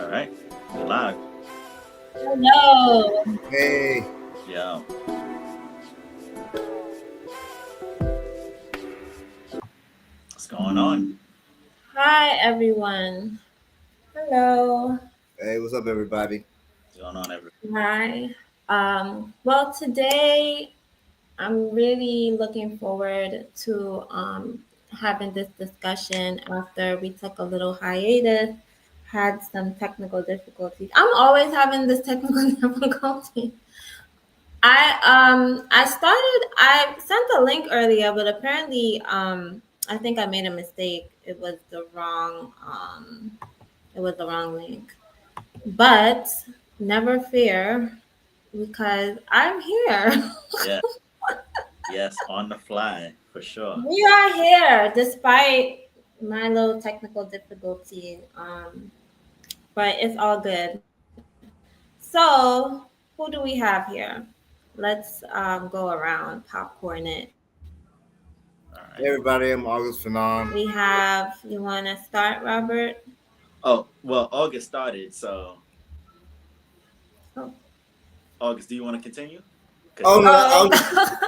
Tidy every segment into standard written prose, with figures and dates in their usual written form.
All right, we live. Hello. Hey, Yeah, what's going on? Hi, everyone. Hello. hey, what's up, everybody? What's going on, everyone? Hi. Well, today I'm really looking forward to having this discussion after we took a little hiatus, had some technical difficulties. I'm always having this technical difficulty. I sent a link earlier, but apparently I think I made a mistake. It was the wrong link. But never fear because I'm here. Yeah, yes, on the fly for sure. We are here despite my little technical difficulty. But it's all good. So, who do we have here? Let's go around, popcorn it. All Hey, right. everybody, I'm August Fanon. You want to start, Robert? Oh, well, August started, so Oh. August, do you want to continue? Oh Because no, Oh. I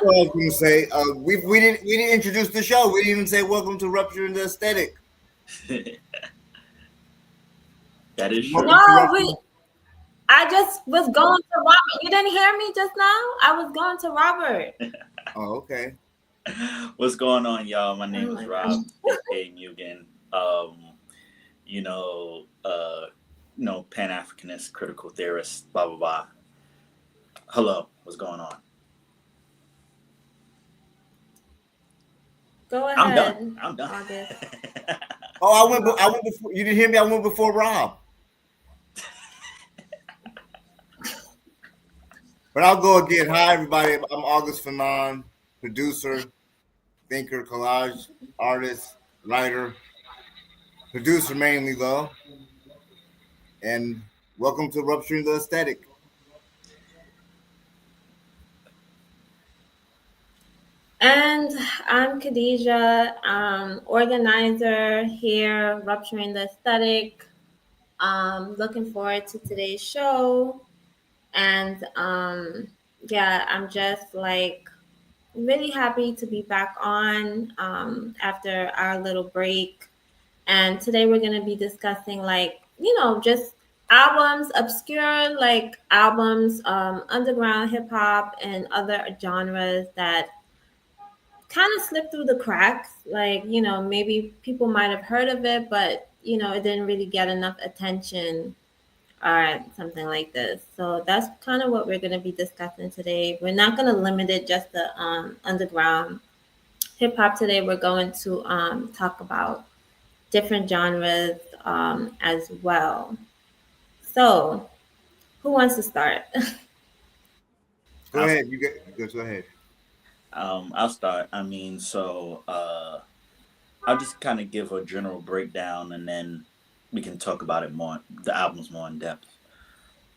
was going to say we didn't introduce the show. We didn't even say welcome to Rupturing the Aesthetic. that is Welcome true. to No, Rupturing. I just was going to Robert. You didn't hear me just now? I was going to Robert. Oh, okay. What's going on, y'all? My Oh name is my gosh. Rob, aka Mugen. You know, Pan Africanist, critical theorist, blah blah blah. Hello, what's going on? Go I'm done. ahead, I'm done. August. Oh, I went before. You didn't hear me. I went before Rob. But I'll go again. Hi, everybody. I'm August Fanon, producer, thinker, collage artist, writer, producer mainly though, and welcome to Rupturing the Aesthetic. And I'm Khadijah, organizer here, Rupturing the Aesthetic. Looking forward to today's show. And yeah, I'm just like really happy to be back on after our little break. And today we're going to be discussing, like, just albums, obscure, like, albums, underground hip hop, and other genres that kind of slipped through the cracks. Like, maybe people might have heard of it, but, it didn't really get enough attention or something like this. So that's kind of what we're going to be discussing today. We're not going to limit it just to underground hip hop today. We're going to talk about different genres as well. So, who wants to start? Go I'll, ahead. Go ahead. I'll start. I'll just kind of give a general breakdown, and then we can talk about it more, the albums more in depth.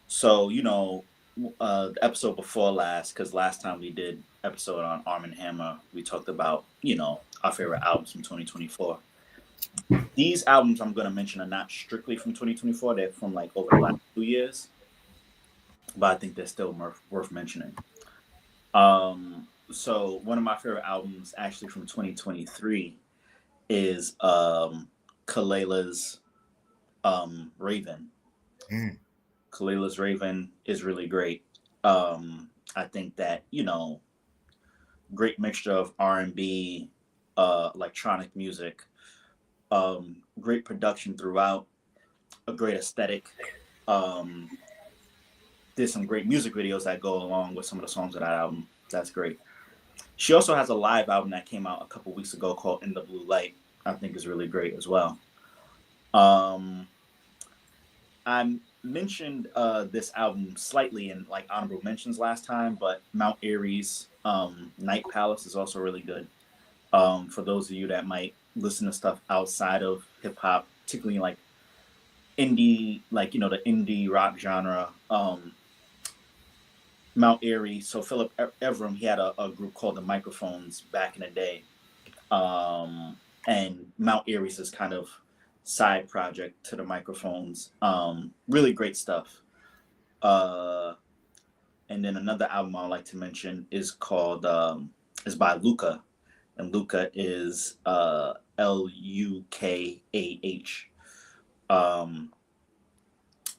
So, the episode before last, because last time we did episode on Arm and Hammer, we talked about, our favorite albums from 2024. These albums I'm going to mention are not strictly from 2024. They're from like over the last 2 years, but I think they're still worth mentioning. So one of my favorite albums actually from 2023 is Kalela's Raven. Mm. Kalela's Raven is really great. I think that, great mixture of R&B, electronic music, great production throughout, a great aesthetic. Um, there's some great music videos that go along with some of the songs of that album. That's great. She also has a live album that came out a couple weeks ago called In the Blue Light. I think is really great as well. Um, I mentioned this album slightly in like honorable mentions last time, but Mount Airy's Night Palace is also really good. For those of you that might listen to stuff outside of hip hop, particularly like indie, like the indie rock genre. Mount Airy. So Philip Evram, he had a group called the Microphones back in the day, and Mount Airy's is kind of side project to the microphones. Really great stuff. Uh, and then another album I would like to mention is called is by Luca, and Luca is Lukah. Um,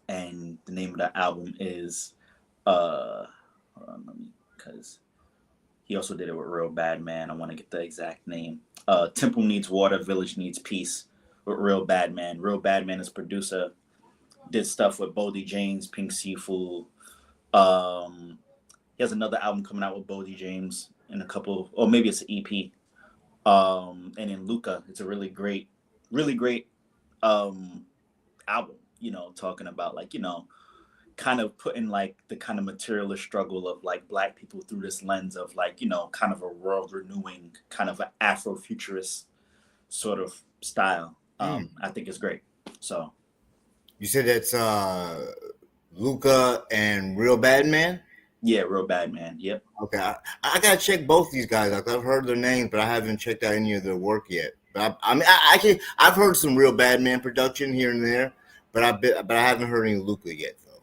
and the name of the album is hold on, let me, because he also did it with Real Bad Man. I want to get the exact name. Temple Needs Water, Village Needs Peace with Real Bad Man. Real Bad Man is producer, did stuff with Bodie James, Pink Seafood. Um, he has another album coming out with Bodie James in a couple, or maybe it's an EP. And in Luca, it's a really great um, album. Talking about like kind of putting like the kind of materialist struggle of like black people through this lens of like kind of a world renewing kind of an Afrofuturist sort of style. I think it's great. So You said that's Luca and Real Bad Man? yeah, Real Bad Man. Yep. Okay, I gotta check both these guys out. I've heard their names, but I haven't checked out any of their work yet. But I mean, I've heard some Real Bad Man production here and there, but I haven't heard any Luca yet though.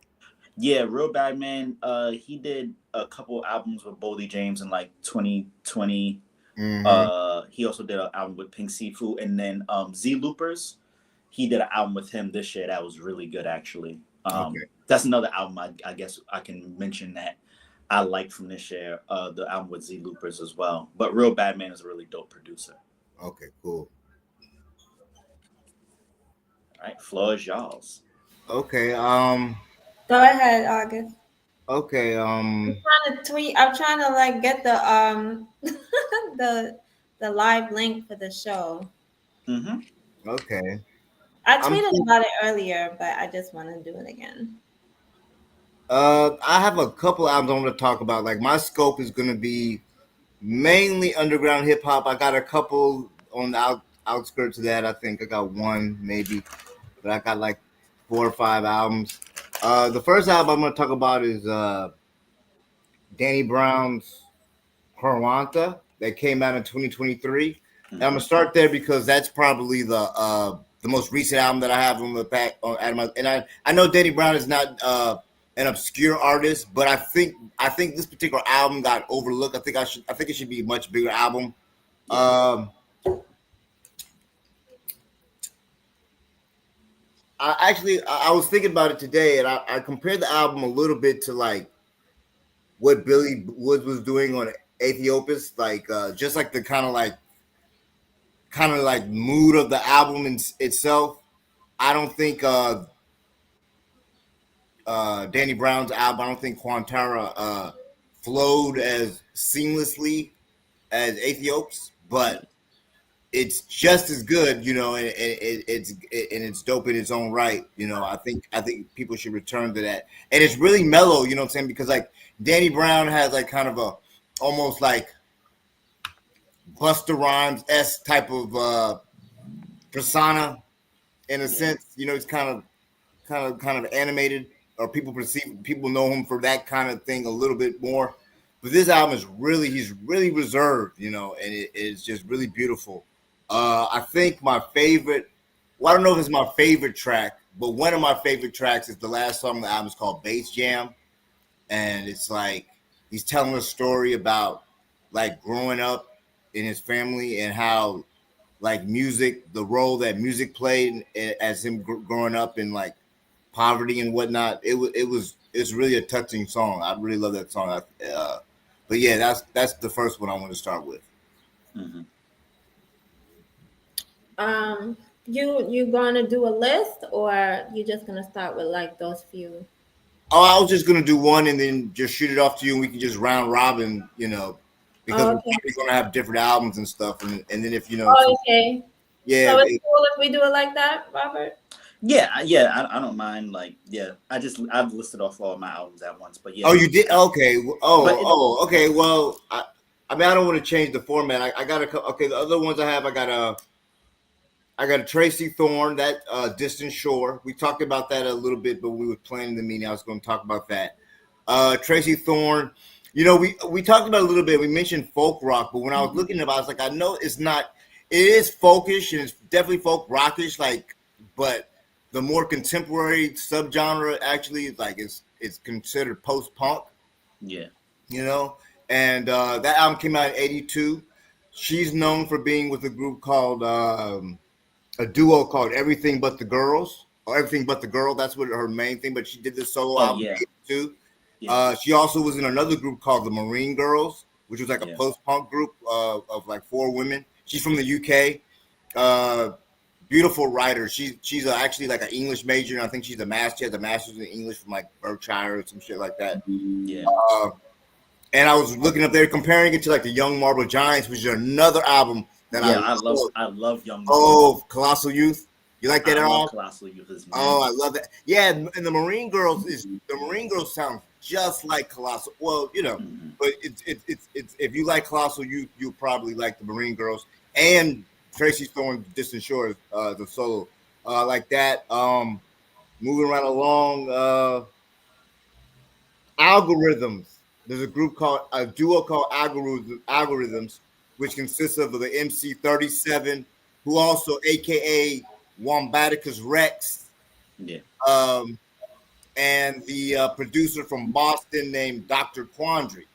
Yeah, Real Bad Man. He did a couple albums with Bodie James in like 2020. He also did an album with Pink Seafood, and then Z Loopers. He did an album with him this year that was really good actually. Okay. That's another album I guess I can mention that I liked from this year. The album with Z Loopers as well. But Real Bad Man is a really dope producer. Okay, cool. All right, floor is y'all's. Okay, Go ahead, August. okay, I'm trying to tweet. I'm trying to like get the the live link for the show. Mm-hmm. okay. I I'm tweeted about it earlier, but I just want to do it again. I have a couple albums I want to talk about. Like my scope is gonna be mainly underground hip hop. I got a couple on the outskirts of that. I think I got one maybe, but I got like 4 or 5 albums. The first album I'm gonna talk about is Danny Brown's Quaranta that came out in 2023. And I'm gonna start there because that's probably the most recent album that I have on the back on out of my. And I know Danny Brown is not an obscure artist, but I think this particular album got overlooked. I think it should be a much bigger album. Yeah. I was thinking about it today, and I compared the album a little bit to like what Billy Woods was doing on Aethiopis, like just like the kind of like mood of the album itself. I don't think Danny Brown's album. I don't think Quantara flowed as seamlessly as Aethiop's, but it's just as good, and it's dope in its own right. I think people should return to that, and it's really mellow. You know what I'm saying? Because like Danny Brown has like kind of a almost like Busta Rhymes-esque type of persona in a sense. It's kind of animated, or people know him for that kind of thing a little bit more. But this album is he's really reserved, and it is just really beautiful. I think my favorite, well, I don't know if it's my favorite track, but one of my favorite tracks is the last song on the album. Is called Bass Jam, and it's like he's telling a story about like growing up in his family and how like music, the role that music played as him growing up in like poverty and whatnot. It's really a touching song. I really love that song. But yeah, that's the first one I want to start with. Mm-hmm. You gonna do a list, or you just gonna start with like those few? Oh, I was just gonna do one and then just shoot it off to you, and we can just round robin, because Oh, we're okay. probably gonna have different albums and stuff, and then if Oh, okay. yeah, So it's cool if we do it like that, Robert. Yeah. I don't mind. Like, yeah, I've listed off all my albums at once, but yeah. Oh, you did? Okay. But Okay. Well, I mean, I don't want to change the format. I got okay. The other ones I have, I got a Tracy Thorn, that Distant Shore. We talked about that a little bit, but we were planning the meeting. I was going to talk about that. Tracy Thorn, we talked about it a little bit. We mentioned folk rock, but when I was looking at it, I was like, I know it's not. It is folkish and it's definitely folk rockish. Like but the more contemporary subgenre actually is like it's considered post punk, Yeah. you know. And that album came out in '82. She's known for being with a group called a duo called Everything But the Girls or Everything But the Girl. That's what her main thing. But she did this solo Oh album yeah. in '82. Yeah. She also was in another group called the Marine Girls, which was like a Yeah. post punk group of like 4 women. She's from the UK. Uh, Beautiful writer. She's actually like an English major, and I think she's a master. She has a master's in English from like Berkshire or some shit like that. Yeah. And I was looking up there comparing it to like the Young Marble Giants, which is another album that I Yeah. love. I love Young Marvel. Oh, Colossal Youth. You like that I at love all? Colossal Youth as Oh, man. I love that. Yeah, and the Marine Girls sound just like Colossal. Well, Hmm. but it's if you like Colossal Youth, you'll probably like the Marine Girls and Tracy Thorn Distant Shores, the solo, like that. Moving right along, Algorithms. There's a duo called Algorithms, which consists of the MC 37, who also AKA Wombaticus Rex, Yeah. um, and the producer from Boston named Dr. Quandary.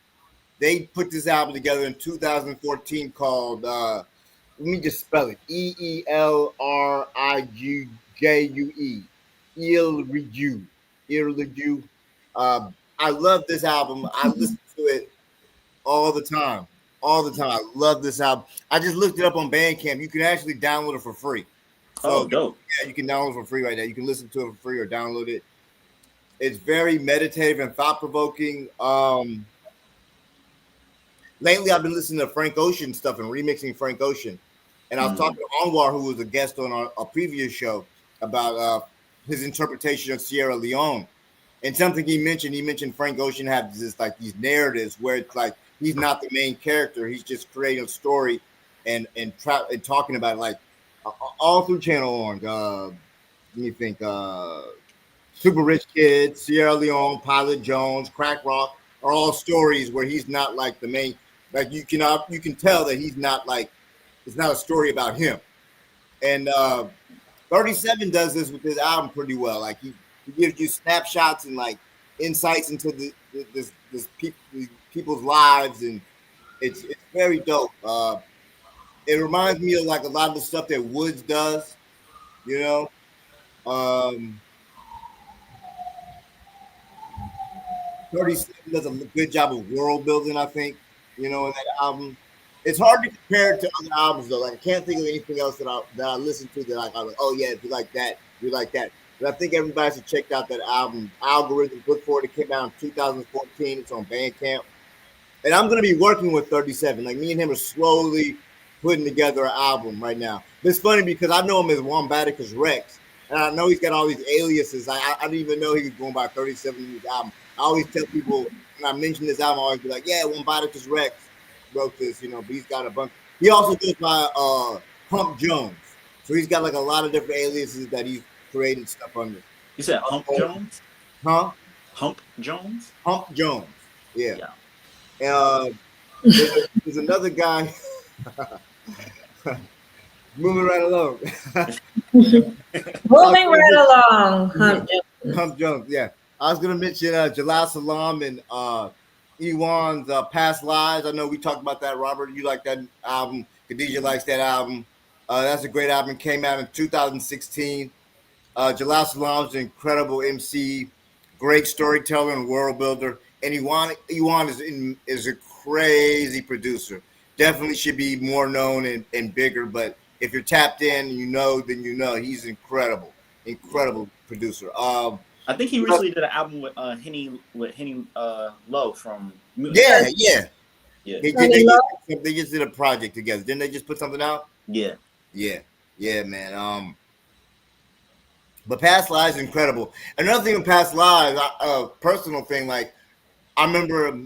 They put this album together in 2014 called let me just spell it: EELRIGJUE. Ilrigu. Ilrigu. I love this album. I listen to it all the time. All the time. I love this album. I just looked it up on Bandcamp. You can actually download it for free. Oh, So dope. yeah, you can download it for free right now. You can listen to it for free or download it. It's very meditative and thought provoking. Lately, I've been listening to Frank Ocean stuff and remixing Frank Ocean. And I was Hmm. talking to Anwar, who was a guest on our previous show, about his interpretation of Sierra Leone. And something he mentioned Frank Ocean has this like these narratives where it's like he's not the main character, he's just creating a story and talking about it, like all through Channel Orange. Let me think. Super Rich Kid, Sierra Leone, Pilot Jones, Crack Rock are all stories where he's not like the main. Like you can tell that he's not like it's not a story about him. And 37 does this with his album pretty well. Like he gives you snapshots and like insights into these people's lives, and it's very dope. It reminds me of like a lot of the stuff that Woods does. You know. Um, 37 does a good job of world building, I think, in that album. It's hard to compare it to other albums though. Like I can't think of anything else that I listen to that I like, oh yeah, if you like that, you like that. But I think everybody should check out that album. Algorithms, look for it. It came out in 2014. It's on Bandcamp. And I'm gonna be working with 37. Like me and him are slowly putting together an album right now. It's funny because I know him as Wombaticus Rex, and I know he's got all these aliases. I didn't even know he was going by 37 in his album. I always tell people when I mention this album, I always be like, "Yeah, Wombaticus Rex wrote this," but he's got a bunch. He also goes by Hump Jones, so he's got like a lot of different aliases that he's created stuff under. You said Hump Jones? Huh? Hump Jones? Hump Jones. Yeah. Yeah. Uh, there's another guy. Moving right along. Moving right along, Hump Jones. Hump Jones, yeah. I was gonna mention Jalal Salam and Ewan's Past Lives. I know we talked about that, Robert. You like that album. Khadijah likes that album. That's a great album. Came out in 2016. Jalal Salam's an incredible MC, great storyteller and world builder. And Ewan is a crazy producer. Definitely should be more known and bigger. But if you're tapped in, then he's incredible, incredible producer. I think he recently did an album with Henny Low from Yeah, yeah. Yeah. They just did a project together. Didn't they just put something out? Yeah. Yeah, yeah, man. But Past Lives is incredible. Another thing with Past Lives, personal thing, like I remember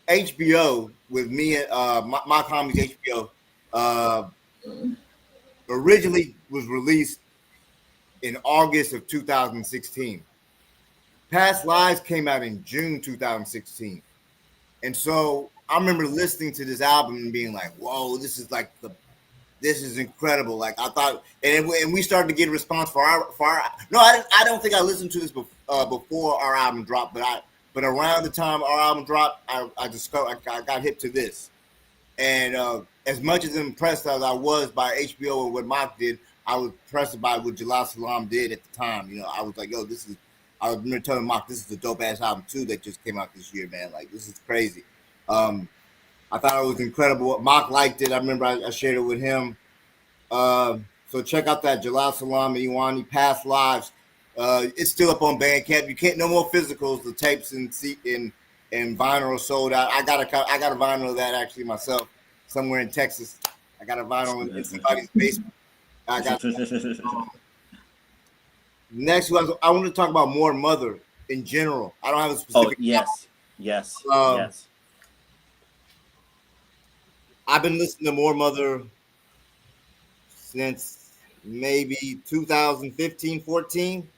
HBO with me and my comedy's HBO originally was released in August of 2016. Past Lives came out in June 2016. And so I remember listening to this album and being like, whoa, this is like this is incredible. Like I thought, and we started to get a response for our. No, I don't think I listened to this before our album dropped, but around the time our album dropped, I discovered I got hip to this, and as much as impressed as I was by HBO and what Mock did, I was impressed by what Jalal Salam did at the time. You know, I was like, yo, this is. I remember telling Mock, this is a dope ass album too that just came out this year, man. Like this is crazy. I thought it was incredible. Mock liked it. I remember I shared it with him. So check out that Jalal Salam and Iwani Past Lives. It's still up on Bandcamp. You can't no more physicals. The tapes and vinyl are sold out. I got a vinyl of that actually myself somewhere in Texas. I got a vinyl in somebody's basement. I got next one. I want to talk about More Mother in general. I don't have a specific. Oh yes, yes, Um, yes. I've been listening to More Mother since maybe 2015, 14.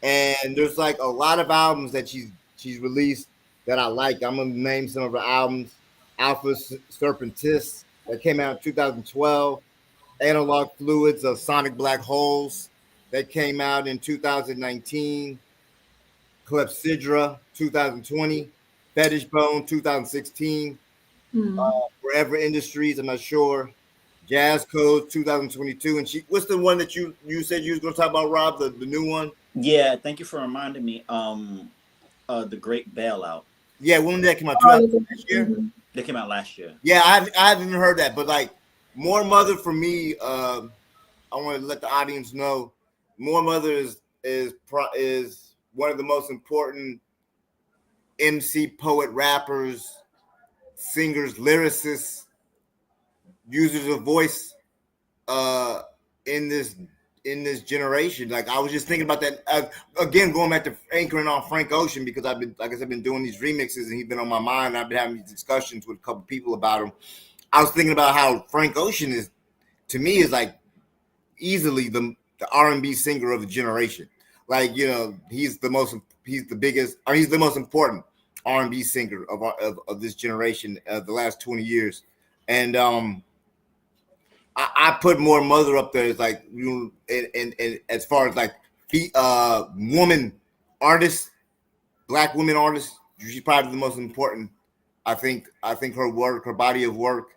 And there's like a lot of albums that she's released that I like. I'm gonna name some of her albums. Alpha Serpentis that came out in 2012. Analog Fluids of Sonic Black Holes that came out in 2019. Clepsydra 2020. Fetish Bone 2016. Forever Industries, I'm not sure. Jazz Codes 2022. And what's the one that you said you was gonna talk about, Rob? The new one? Yeah, thank you for reminding me. The Great Bailout. Yeah, when did that come out? Oh, 2000 last year? mhm. They came out last year. Yeah, I haven't even heard that, but like More Mother for me, I want to let the audience know, More Mother is one of the most important MC, poet, rappers, singers, lyricists, users of voice in this generation. Like I was just thinking about that again, going back to anchoring on Frank Ocean because I've been doing these remixes and he's been on my mind. I've been having these discussions with a couple people about him. I was thinking about how Frank Ocean is, to me, is like easily the R&B singer of the generation. Like, you know, he's the most important R&B singer of this generation of the last 20 years. And I put More Mother up there as like, you know, and as far as like woman artists, black women artists, she's probably the most important. I think her work, her body of work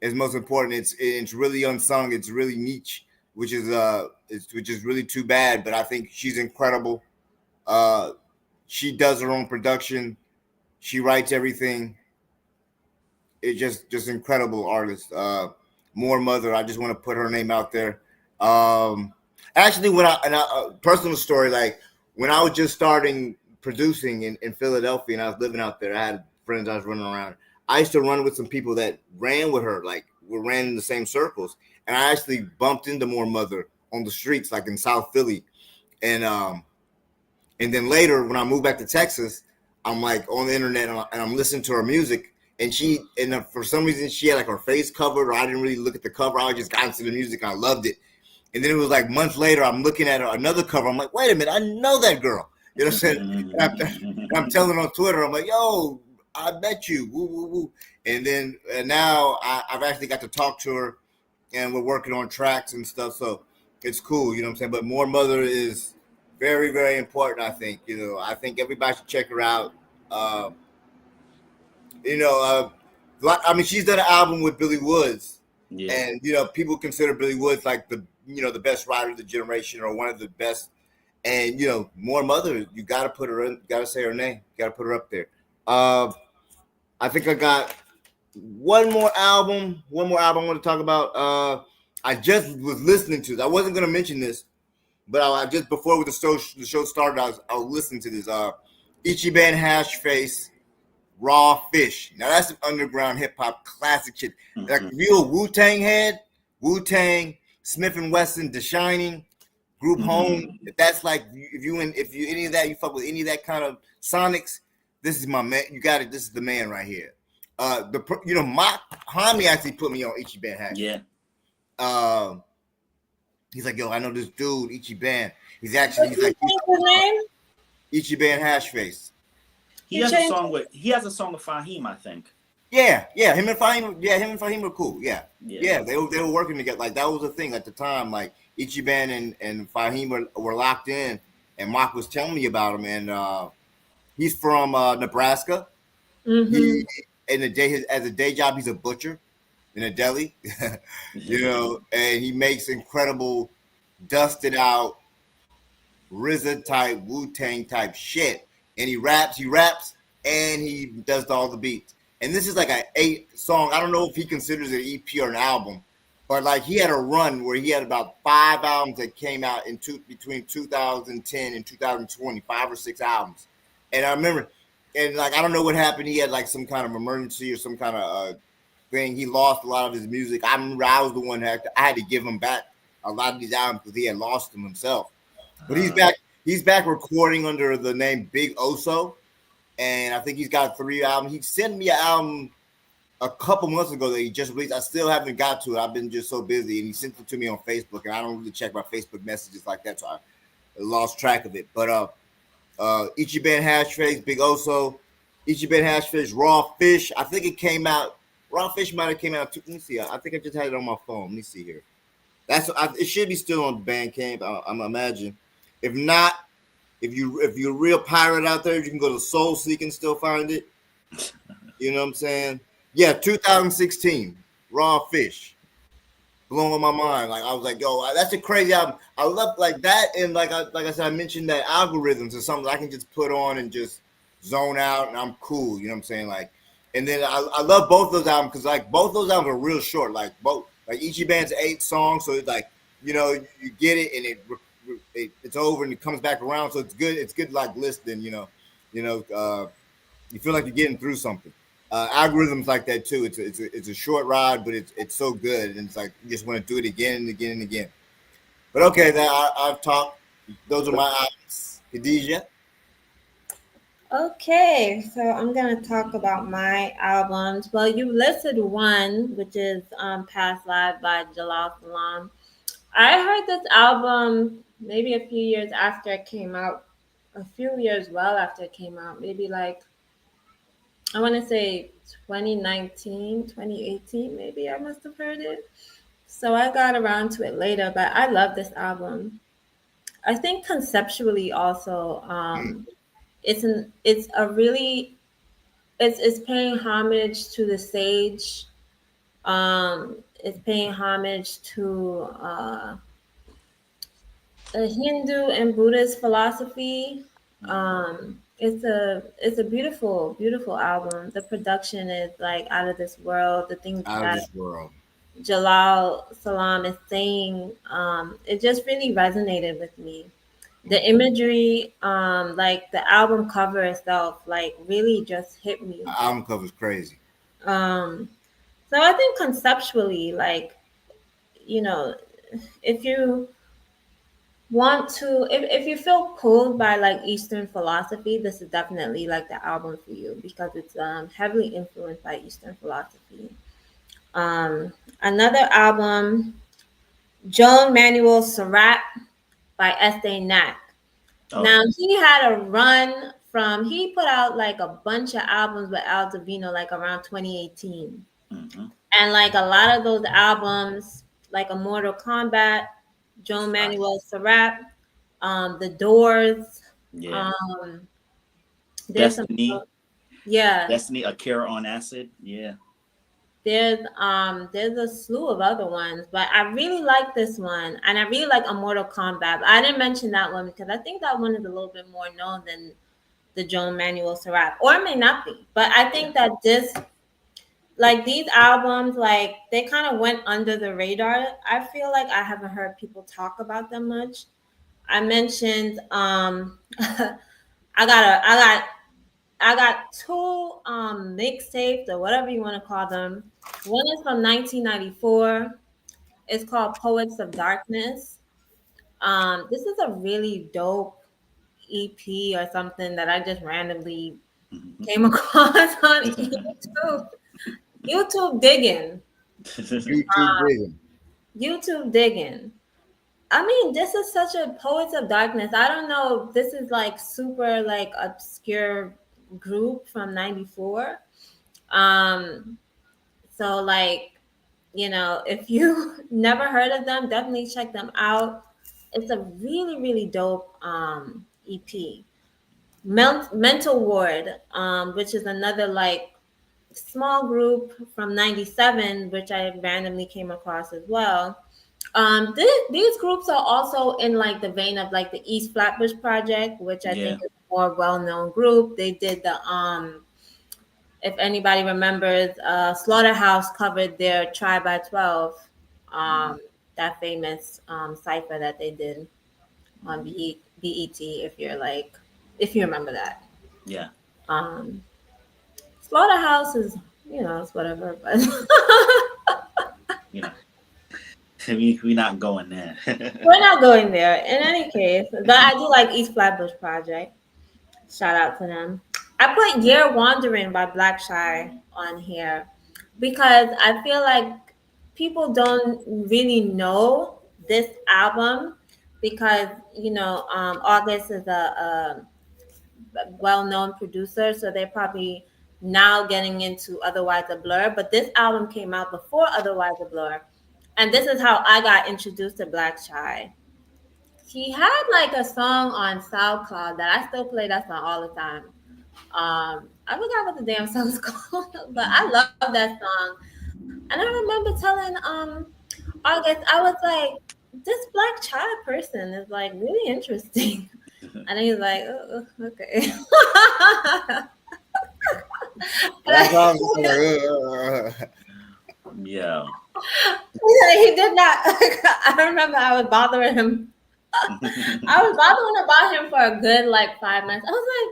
is most important. It's really unsung. It's really niche, which is really too bad. But I think she's incredible. She does her own production. She writes everything. It's just incredible artist. More Mother. I just want to put her name out there. Actually, personal story, like when I was just starting producing in Philadelphia and I was living out there, I had friends I was running around. I used to run with some people that ran with her, like we ran in the same circles. And I actually bumped into More Mother on the streets, like in South Philly. And then later when I moved back to Texas, I'm like on the internet and I'm listening to her music. And for some reason she had like her face covered, or I didn't really look at the cover. I just got into the music and I loved it. And then it was like months later, I'm looking at another cover. I'm like, wait a minute, I know that girl. You know what I'm saying? I'm telling her on Twitter, I'm like, yo, I met you. Woo, woo, woo. And then now I've actually got to talk to her and we're working on tracks and stuff. So it's cool, you know what I'm saying? But More Mother is very, very important, I think. You know, I think everybody should check her out. I mean, she's done an album with Billy Woods. Yeah. And, you know, people consider Billy Woods like the best writer of the generation or one of the best. And, you know, More Mother, you got to put her in, got to say her name. Got to put her up there. I think I got one more album I want to talk about. I just was listening to this. I wasn't going to mention this, but I just, before the show started, I was listening to this. Ichiban Hash Face, Raw Fish. Now that's some underground hip hop classic shit. Like real Wu-Tang head, Wu-Tang, Smith and Wesson, The Shining, Group Home. If that's like, if you any of that, you fuck with any of that kind of Sonics, this is my man. You got it. This is the man right here. My homie actually put me on Ichiban Hash. Yeah. He's like, yo, I know this dude, Ichiban. He's What's like his name? Ichiban Hash Face. He has a song with Fahim, I think. Yeah. Him and Fahim were cool. Yeah, Yeah. yeah. They were working together. Like that was the thing at the time. Like Ichiban and Fahim were locked in, and Mark was telling me about him. And he's from Nebraska. He Mm-hmm. in a day as a day job, he's a butcher in a deli. And he makes incredible, dusted out RZA type, Wu Tang type shit. And he raps, and he does all the beats. And this is like an 8 song. I don't know if he considers it an EP or an album, but like he had a run where he had about 5 albums that came out between 2010 and 2020, 5 or 6 albums. And I remember, and like I don't know what happened. He had like some kind of emergency or some kind of thing. He lost a lot of his music. I remember I was the one that I had to give him back a lot of these albums because he had lost them himself. But he's Uh, back. He's back recording under the name Big Oso, and I think he's got 3 albums. He sent me an album a couple months ago that he just released. I still haven't got to it. I've been just so busy, and he sent it to me on Facebook, and I don't really check my Facebook messages like that, so I lost track of it. But Ichiban Hashface, Big Oso, Ichiban Hashface, Raw Fish. I think it came out. Raw Fish might have came out. Let me see. I think I just had it on my phone. Let me see here. It should be still on Bandcamp. I'm imagine. If not, if you're a real pirate out there, you can go to Soul Seek and still find it. You know what I'm saying? Yeah, 2016, Raw Fish, blowing my mind. Like I was like, yo, that's a crazy album. I love like that, and like I said, I mentioned that algorithms is something I can just put on and just zone out, and I'm cool. You know what I'm saying? Like, and then I love both those albums because like both those albums are real short. Like both like Ichiban's 8 songs, so it's like you get it and it's over and it comes back around. So it's good. It's good like listening. You know. You feel like you're getting through something. Algorithms like that too. It's a short ride, but it's so good, and it's like you just want to do it again and again and again. But okay, I've talked. Those are my albums. Khadijah. Okay, so I'm gonna talk about my albums. Well, you listed one, which is "Past Live" by Jalal Salam. I heard this album maybe a few years after it came out, a few years well after it came out, maybe like I want to say 2019, 2018, maybe I must have heard it. So I got around to it later, but I love this album. I think conceptually also, it's a really it's paying homage to the sage. It's paying homage to a Hindu and Buddhist philosophy. It's a beautiful, beautiful album. The production is like out of this world. The things Out of that this world. Jalal Salam is saying, it just really resonated with me. The Mm-hmm. imagery, like the album cover itself, like really just hit me. Album cover's crazy. Um, so I think conceptually, like, you know, if you want to if you feel pulled by like Eastern philosophy, this is definitely like the album for you because it's heavily influenced by Eastern philosophy. Another album, Joan Manuel Serrat by Estee Nack. oh, Now he had a run from he put out like a bunch of albums with Al Davino like around 2018. hmm And like a lot of those albums, like a Mortal Kombat, Joan fire. Manuel Serrat, The Doors. Yeah. Um, there's some, Destiny, yeah. Destiny, Akira on acid. Yeah. There's a slew of other ones, but I really like this one, and I really like a Mortal Kombat. But I didn't mention that one because I think that one is a little bit more known than the Joan Manuel Serrat, or it may not be. But I Yeah. think that like these albums, like they kind of went under the radar. I feel like I haven't heard people talk about them much. I mentioned I got two mixtapes or whatever you want to call them. One is from 1994. It's called Poets of Darkness. This is a really dope EP or something that I just randomly Mhm. came across on YouTube. YouTube digging. YouTube digging. YouTube digging. I mean, this is such a Poets of Darkness. I don't know. If this is like super like obscure group from '94. Um, so like, if you never heard of them, definitely check them out. It's a really, really dope EP. Mental Ward, which is another like small group from '97, which I randomly came across as well. These groups are also in like the vein of like the East Flatbush Project, which I Yeah. think is a more well-known group. They did the if anybody remembers, Slaughterhouse covered their Try by 12, Mm, that famous cipher that they did on BET. If you remember that. yeah. Um, Slaughterhouse is, it's whatever, but You know, we not going there. we're not going there in any case. But I do like East Flatbush Project. Shout out to them. I put Year Wandering by Black Shy on here because I feel like people don't really know this album because, August is a well-known producer, so they're probably now getting into Otherwise a Blur. But this album came out before Otherwise a Blur, and this is how I got introduced to Black Shy. He had like a song on SoundCloud that I still play that song all the time. I forgot what the damn song's called, but I love that song. And I remember telling August, I was like, this Black Child person is like really interesting. And he's like, oh, okay. And That's I, how I'm just like, Yeah. he did not. I remember I was bothering him. I was bothering about him for a good like 5 minutes. I was like,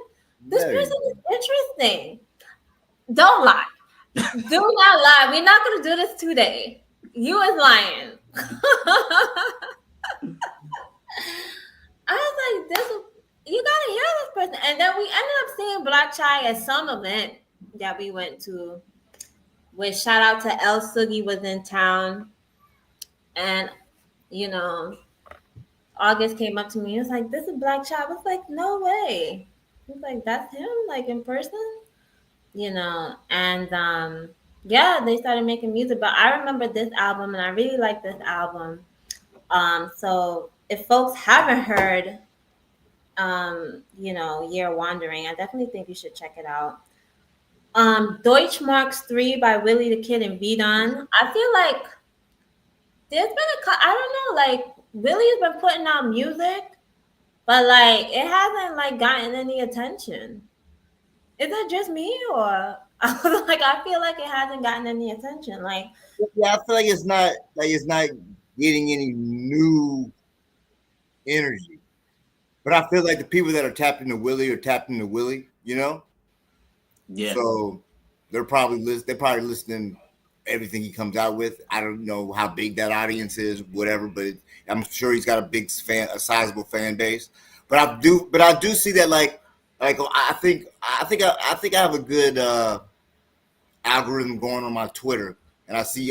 this yeah. person is interesting. Don't lie. Do not lie. We're not gonna do this today. You is lying. I was like, you gotta hear this person. And then we ended up seeing Black Chai at some event that we went to. Which shout out to El Sugi was in town. And you know, August came up to me. He was like, this is Black Chai. I was like, no way. He was like, that's him, like in person. And yeah, they started making music. But I remember this album and I really like this album. So if folks haven't heard Year Wandering, I definitely think you should check it out. Deutsch Marks 3 by Willie the Kid and V Don. I feel like there's been I don't know, like Willie's been putting out music, but like it hasn't like gotten any attention. Is it just me or like I feel like it hasn't gotten any attention? Like, Yeah, I feel like it's not getting any new energy. But I feel like the people that are tapped into Willie are tapped into Willie. Yeah. So they're probably listening everything he comes out with. I don't know how big that audience is, whatever, but I'm sure he's got a sizable fan base. But I do see that like I think I have a good algorithm going on my Twitter, and I see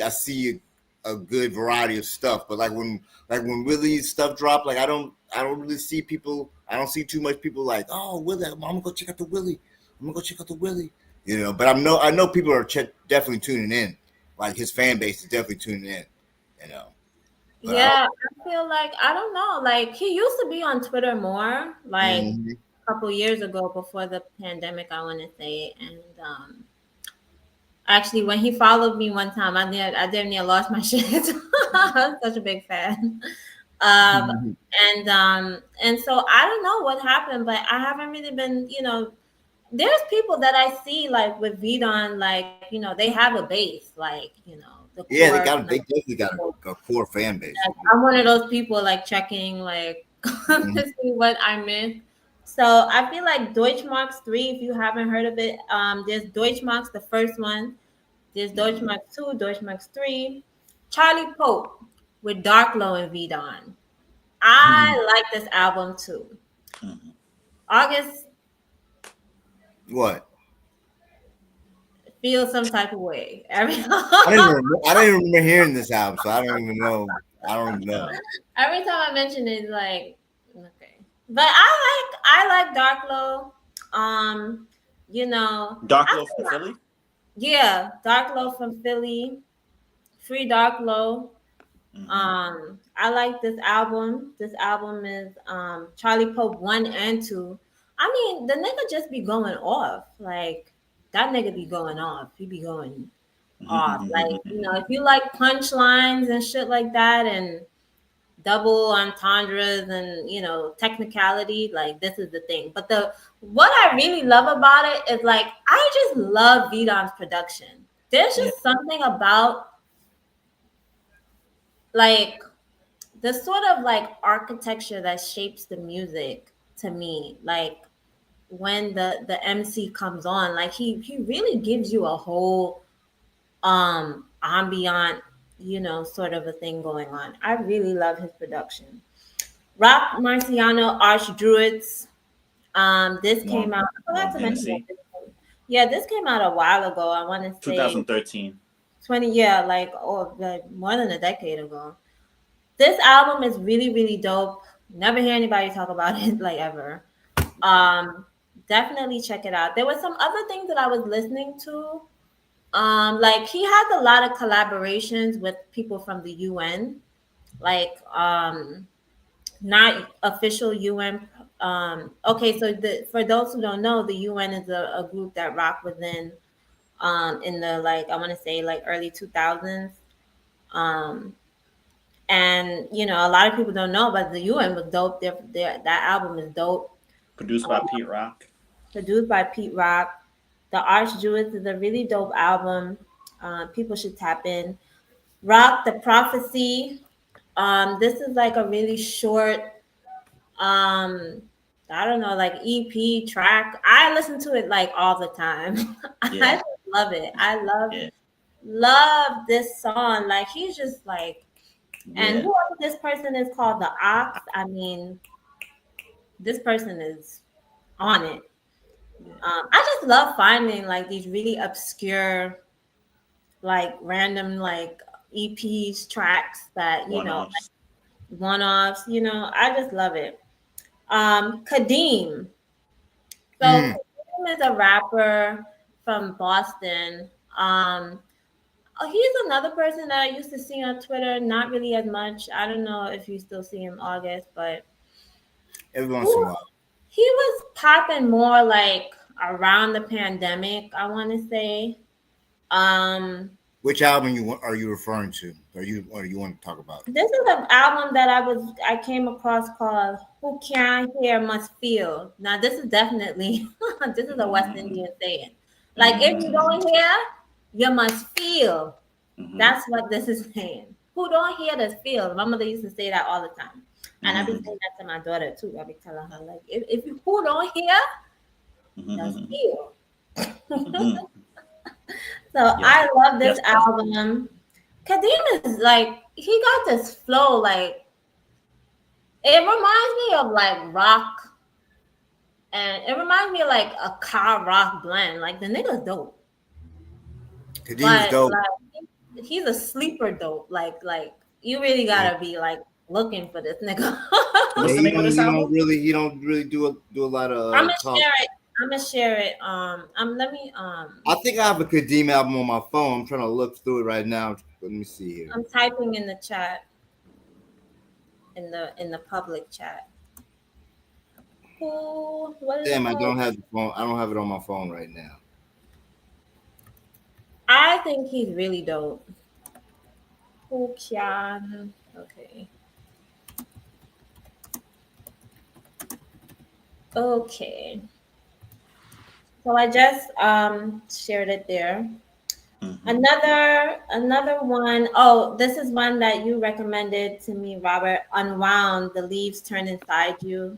a good variety of stuff. But like when Willie's stuff drop, like I don't really see people. I don't see too much people like, oh, Willie, I'm gonna go check out the Willie. I'm gonna go check out the Willie. But I know people are definitely tuning in. Like his fan base is definitely tuning in. You know, but I yeah, I feel like I don't know. Like he used to be on Twitter more, like don't. a couple years ago before the pandemic, I want to say. And actually, when he followed me one time, I damn near lost my shit. I was such a big fan. Um, Mhm. and so I don't know what happened, but I haven't really been, there's people that I see like with Vidon, like, they have a base, like, the Yeah, core, they definitely got a core fan base. like, I'm one of those people like checking like Mhm. to see what I missed. So I feel like Deutschmarks 3, if you haven't heard of it, there's Deutschmarks, the first one, there's Deutschmarks 2, Deutschmarks 3, Charlie Pope with Dark Low and Vidon. I like this album too. Mhm. August What? feels some type of way. I didn't even remember hearing this album, so I don't even know. I don't even Yeah. know. Every time I mention it, it's like okay. But I like Dark Low. Um, Dark I Low from feel like Philly. Yeah, Dark Low from Philly. Free Dark Low. Hmm. I like this album. This album is Charlie Pope 1 and 2. I mean, the nigga just be going off. Like that nigga be going off. He be going off. Like, you know, if you like punchlines and shit like that and double entendres and, you know, technicality, like this is the thing. But the what I really love about it is like I just love Vidon's production. There's Yeah, just something about like the sort of like architecture that shapes the music to me, like when the MC comes on, like he really gives you a whole ambient, you know, sort of a thing going on. I really love his production. Rock Marciano Arch Druids. This came more out, I more forgot to mention that fantasy. yeah, this came out a while ago. I want to say 2013. 20, yeah, like oh like more than a decade ago. This album is really, really dope. Never hear anybody talk about it like ever. Um, Definitely check it out. There was some other things that I was listening to. Like he has a lot of collaborations with people from the UN, like not official UN. Okay, so for those who don't know, the UN is a group that Rock was in the like I want to say like early 2000s. Um, and you know a lot of people don't know, but the UN was dope. That album is dope. Produced by Pete Rock. Produced by Pete Rock. The Archjewess is a really dope album. People should tap in. Rock the Prophecy. This is like a really short, um, I don't know, like EP track. I listen to it like all the time. I Yeah, just love it. I yeah, love this song. Like he's just like, and yeah, whoever this person is called the Ox. I mean, this person is on it. yeah. I just love finding like these really obscure, like random, like EPs, tracks that you One know, offs. like one-offs. You know, I just love it. Kadeem. So Mm. Kadeem is a rapper from Boston. He's another person that I used to see on Twitter. Not really as much. I don't know if you still see him, August, but Every once in a who while. he was popping more like around the pandemic, I want to say. Um, Which album are you referring to? Or you want to talk about? this is an album that I came across called "Who Can't Hear Must Feel." Now, this is definitely this is a West Hmm. Indian saying. Like, if you Hmm. don't hear, you must feel. Hmm. That's what this is saying. Who don't hear this feel. My mother used to say that all the time, and I be Hmm. saying that to my daughter too. I be telling her like, if you who don't hear, the Hmm. feel. Hmm. So Yes, I love this yes, cousin. album. Kadeem is like he got this flow, like it reminds me of like rock, and it reminds me of like a car rock blend. Like the nigga's dope, Kadeem's but dope. like he's a sleeper dope. Like you really Yeah. gotta be like looking for this nigga. Yeah, What's the name of this album? he don't really do a lot I'm of gonna talk. share it. I'm gonna share it. Let me I think I have a Kadeem album on my phone. I'm trying to look through it right now. Let me see here. I'm typing in the chat in the public chat. Who? What is it Damn, I called? don't have the phone. I don't have it on my phone right now. I think he's really dope. Who can? Okay. Okay. So I just shared it there. Hmm. Another one. Oh, this is one that you recommended to me, Robert. Unwound, the leaves turn inside you.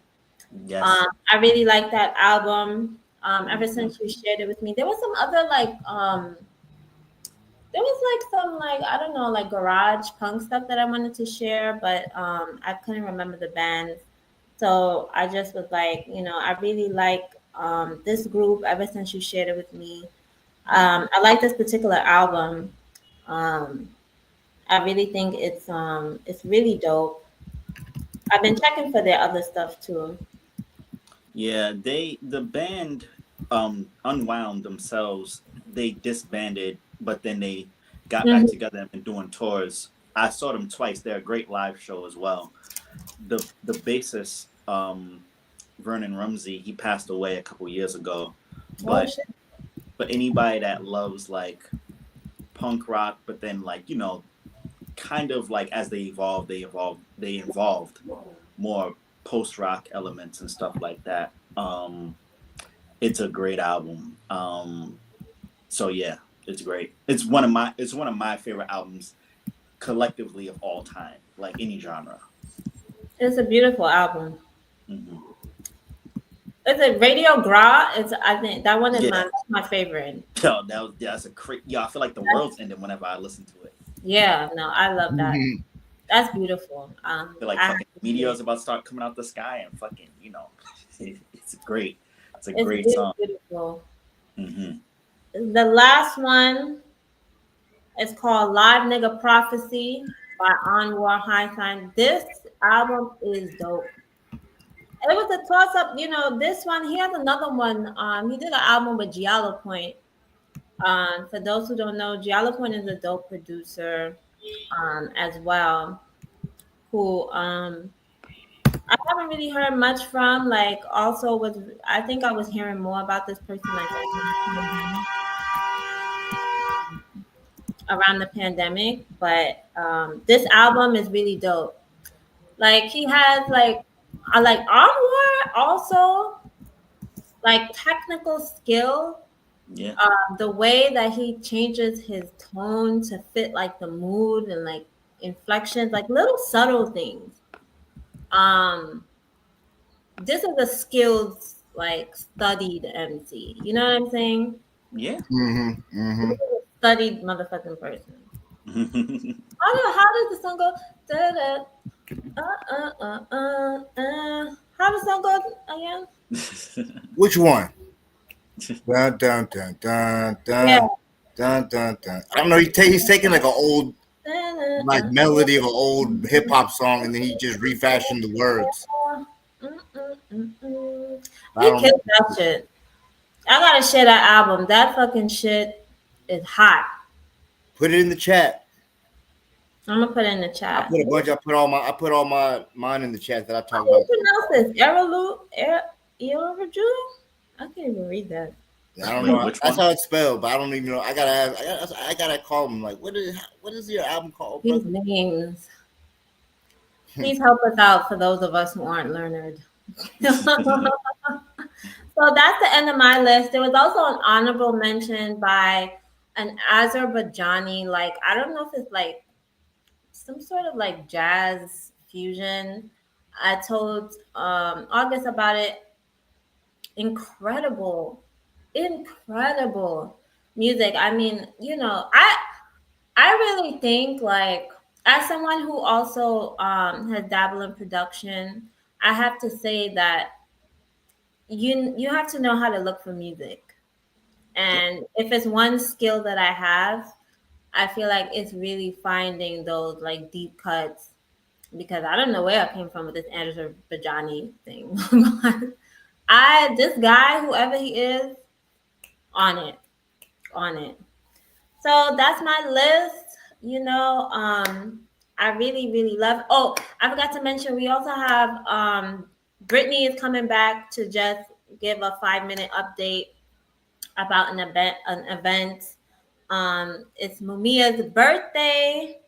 Yes. I really like that album. Ever Hmm. since you shared it with me, there was some other like there was like some like I don't know like garage punk stuff that I wanted to share, but I couldn't remember the bands. So I just was like, you know, I really like this group ever since you shared it with me. Hmm. I like this particular album. Um, I really think it's really dope. I've been checking for their other stuff too. Yeah, the band unwound themselves. they disbanded, but then they got back Mhm. together and been doing tours. I saw them twice. They're a great live show as well. The bassist, Vernon Rumsey, he passed away a couple years ago. Oh But shit. anybody that loves like punk rock, but then like kind of like as they involved more post rock elements and stuff like that. It's a great album. So yeah, it's great. It's one of my favorite albums collectively of all time, like any genre. It's a beautiful album. Hmm. It's a Radio Gras. It's I think that one is Yeah, my favorite. yo, that's a crazy. Yeah, I feel like the world's ending whenever I listen to it. Yeah, no, I love that. Mhm. That's beautiful. I feel like I have fucking to say meteors about to start coming out the sky and fucking it's great. It's a it's great really song. beautiful. Hmm. The last one is called Live Nigga Prophecy by Anwar High. This album is dope. It was a toss up, this one, he has another one. He did an album with Giallo Point. For those who don't know, Giallo Point is a dope producer as well, who I haven't really heard much from. Like, also was I think I was hearing more about this person like around the pandemic, but this album is really dope. Like he has like I like Onward also like technical skill. Yeah, The way that he changes his tone to fit like the mood and like inflections, like little subtle things. Um, this is a skilled, like studied MC. You know what I'm saying? yeah. Mhm. Mhm. Studied motherfucking person. How does the song go? Da, da, How does the song go again? Which one? Dun dun dun dun Yeah. dun dun dun dun. I don't know. He's taking like an old Da, da, like melody of an old hip hop song, and then he just refashioned the words. I He don't killed know. that shit. I gotta share that album. That fucking shit is hot. Put it in the chat. I'm gonna put it in the chat. I put all mine in the chat that I How talk do you about. pronounce this? Eroju? I can't even read that. I don't Wait, know. which That's one? how it's spelled, but I don't even know. I gotta call him. Like, what is your album called, These brother? names. Please help us out for those of us who aren't learned. So that's the end of my list. There was also an honorable mention by an Azerbaijani, like I don't know if it's like some sort of like jazz fusion. I told August about it. Incredible, incredible music. I mean, I really think like as someone who also has dabbled in production, I have to say that you have to know how to look for music. Yeah, And if it's one skill that I have, I feel like it's really finding those like deep cuts because I don't know where I came from with this Azerbaijani thing. This guy, whoever he is, on it, on it. So that's my list. I really, really love. Oh, I forgot to mention we also have Brittany is coming back to just give a 5 minute update about an event. It's Mumia's birthday.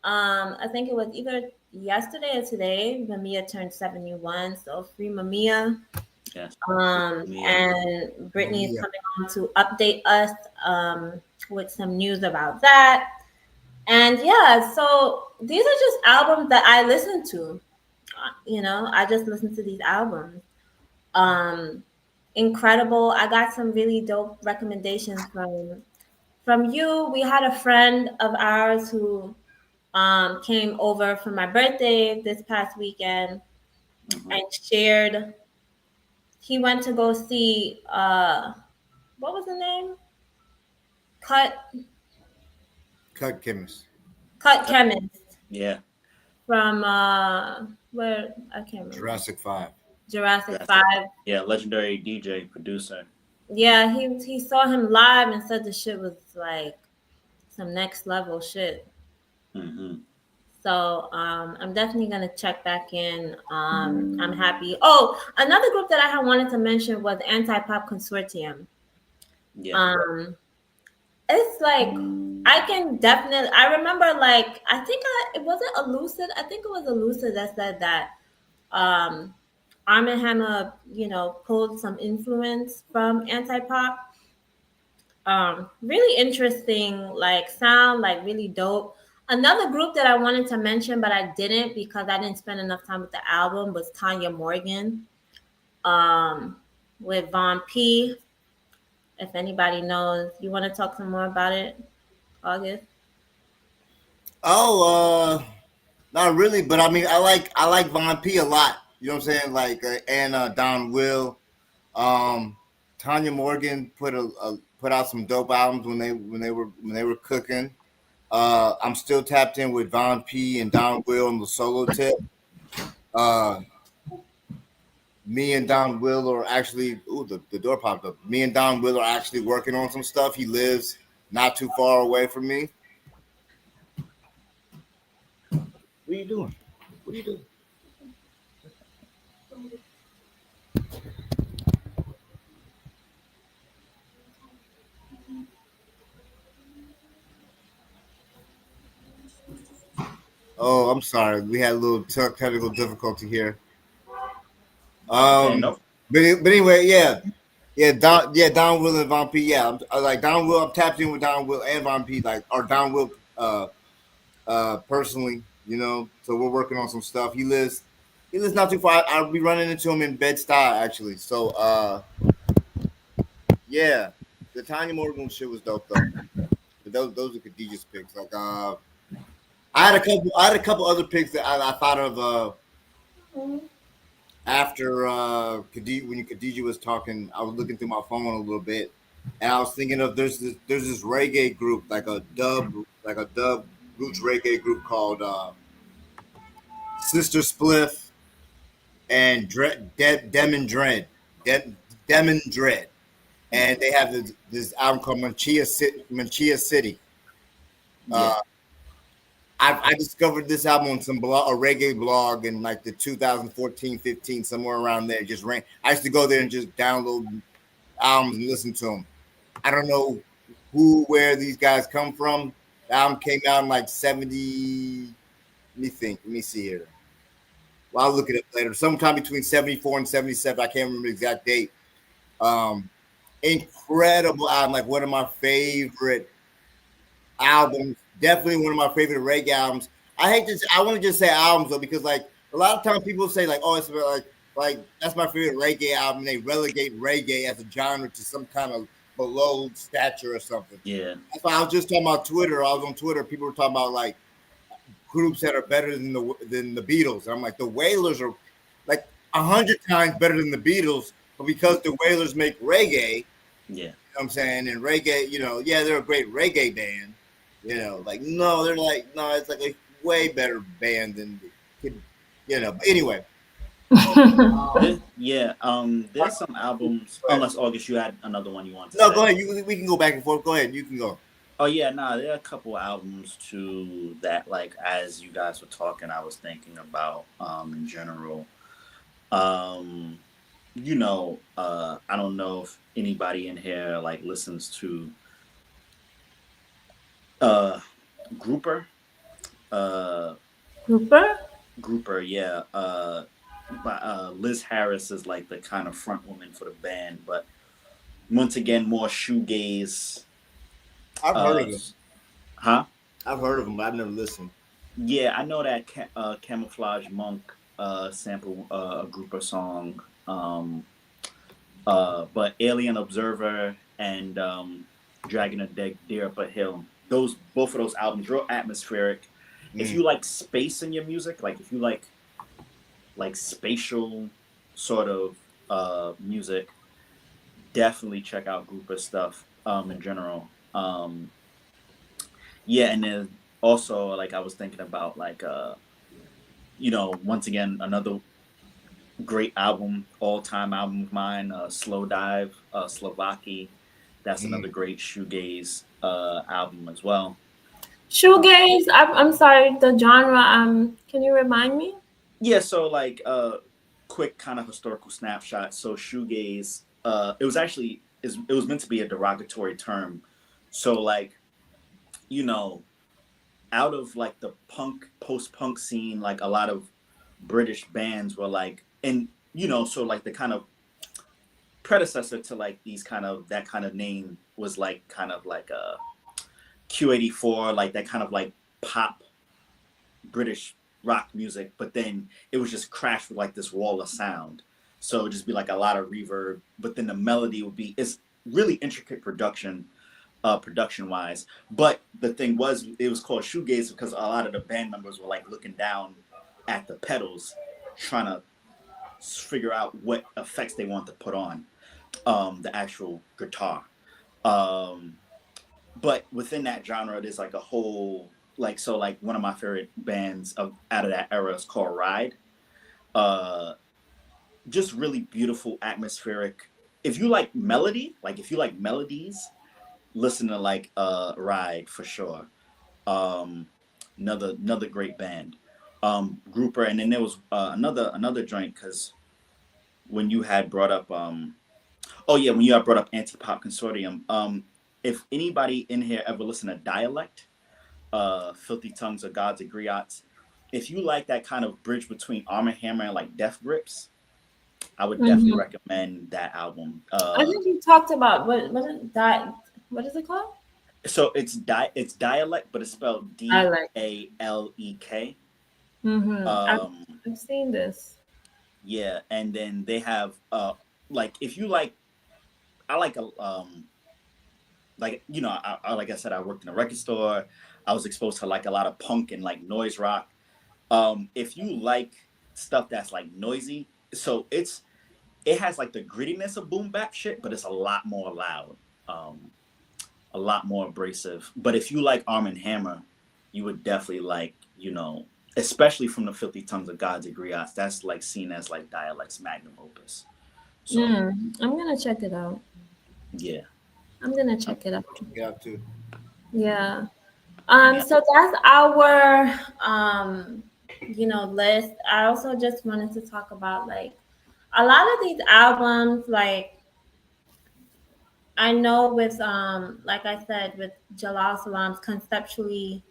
I think it was either yesterday or today. Mamiya turned 71, so free Mamiya. yeah. Yeah. And Brittany is Yeah. coming on to update us with some news about that. And yeah, so these are just albums that I listen to. I just listen to these albums. Um, Incredible. I got some really dope recommendations from you. We had a friend of ours who came over for my birthday this past weekend Hmm. and shared. He went to go see what was the name? Cut Cut chemist. Cut Chemist Yeah. from where I can't remember. Jurassic 5. Jurassic That's it. 5. Yeah. Legendary DJ producer. Yeah, he saw him live and said the shit was like some next level shit. Hmm. So I'm definitely gonna check back in. I'm happy. Oh, another group that I had wanted to mention was Anti Pop Consortium. Yeah. Um, it's like I can definitely. I remember like it wasn't Elucid. I think it was Elucid that said that Arm& Hammer, pulled some influence from Anti Pop. Really interesting, like sound, like really dope. Another group that I wanted to mention, but I didn't because I didn't spend enough time with the album, was Tanya Morgan, um, with Von P. If anybody knows, you want to talk some more about it, August? Oh, not really, but I mean, I like Von P a lot. You know what I'm saying? Like, and Don Will, um, Tanya Morgan put out some dope albums when they were cooking. I'm still tapped in with Von P and Don Will on the solo tip. Uh, Me and Don Will are actually, the door popped up. Me and Don Will are actually working on some stuff. He lives not too far away from me. What are you doing? What are you doing? Oh, I'm sorry. We had a little technical difficulty here. Okay. Um, Nope. but anyway, yeah, Don Will and Von P. Yeah, I like Don Will. I'm tapped in with Don Will and Von P. Like, or Don Will, personally. So we're working on some stuff. He lives not too far. I'll be running into him in Bed Stuy actually. So, yeah, the Tanya Morgan shit was dope though. But those are Khadijah's picks. Like, I had a couple other picks that I thought of after Khadijah, when Khadijah was talking. I was looking through my phone a little bit, and I was thinking of there's this reggae group, like a dub roots reggae group called Sister Spliff and Demon Dread, Demon Dread, and they have this album called Manchia City. Yeah. Uh, I discovered this album on a reggae blog in like the 2014, 15, somewhere around there. Just ran. I used to go there and just download albums and listen to them. I don't know where these guys come from. The album came out in like 70. Let me think. Let me see here. Well, I'll look it up later. Sometime between 74 and 77. I can't remember the exact date. Um, Incredible album. Like one of my favorite albums. Definitely one of my favorite reggae albums. I want to just say albums though, because like a lot of times people say like, oh, it's like that's my favorite reggae album. They relegate reggae as a genre to some kind of below stature or something. Yeah. That's why I was just talking about Twitter. I was on Twitter. People were talking about like groups that are better than the Beatles. And I'm like, the Wailers are like 100 times better than the Beatles, but because the Wailers make reggae, Yeah. what I'm saying, and reggae, yeah, they're a great reggae band. Like no, they're like no, it's like a way better band than But anyway, Yeah. There's some albums. go ahead. Unless August, you had another one you want to No, go say. ahead. We can go back and forth. Go ahead. You can go. Oh yeah, nah. There are a couple albums too that, like, as you guys were talking, I was thinking about. In general. Um, I don't know if anybody in here like listens to uh Grouper. Uh, Grouper? Grouper. Yeah. Liz Harris is like the kind of front woman for the band, but once again, more shoegaze. I've heard Uh, of them. huh? I've heard of them, but I've never listened. Yeah, I know that Camouflage Monk sample a Grouper song. But Alien Observer and Dragging a Deer Up a Hill, those both of those albums, real atmospheric. If Mm. you like space in your music, like if you like spatial sort of music, definitely check out Grouper stuff in general. Yeah, and then also like I was thinking about like once again another Great album, all time album of mine. Slow Dive, Slovaki. That's Mm. another great shoegaze album as well. Uh, Shoegaze. I'm sorry. The genre. Can you remind me? yeah, so like quick kind of historical snapshot. So shoegaze, it was actually it was meant to be a derogatory term. So like you know, out of like the punk post punk scene, like a lot of British bands were like, and so like the kind of predecessor to like these kind of that kind of name was like kind of like a Q84, like that kind of like pop British rock music, but then it was just crashed with like this wall of sound. So it'd just be like a lot of reverb, but then the melody would be it's really intricate production wise. But the thing was it was called shoegaze because a lot of the band members were like looking down at the pedals, trying to figure out what effects they want to put on the actual guitar. Um, but within that genre, there's like a whole like so like one of my favorite bands of out of that era is called Ride. Uh, just really beautiful, atmospheric. If you like melody, like if you like melodies, listen to like Ride for sure. Um, another great band. Grouper, and then there was another joint because when you had brought up oh yeah, when you had brought up Anti Pop Consortium, if anybody in here ever listen to Dialect, Filthy Tongues of God's Griots. If you like that kind of bridge between Arm& Hammer and like Death Grips, I would definitely Hmm. recommend that album. I think you talked about that. What is it called? So it's Dialect, but it's spelled I D like. A L E K. Mm-hmm. Um, I've seen this. yeah, and then they have like if you like, I like a like like I said, I worked in a record store. I was exposed to like a lot of punk and like noise rock. If you like stuff that's like noisy, so it has like the grittiness of boom bap shit, but it's a lot more loud, um, a lot more abrasive. But if you like Arm& Hammer, you would definitely like, especially from the Filthy Tongues of God's Griots. That's like seen as like Dialect's magnum opus. So I'm gonna check it out. yeah, I'm gonna check it out. Check it out too. Yeah. yeah. So that's our list. I also just wanted to talk about like a lot of these albums, like I know with like I said with Jalal Salam's conceptually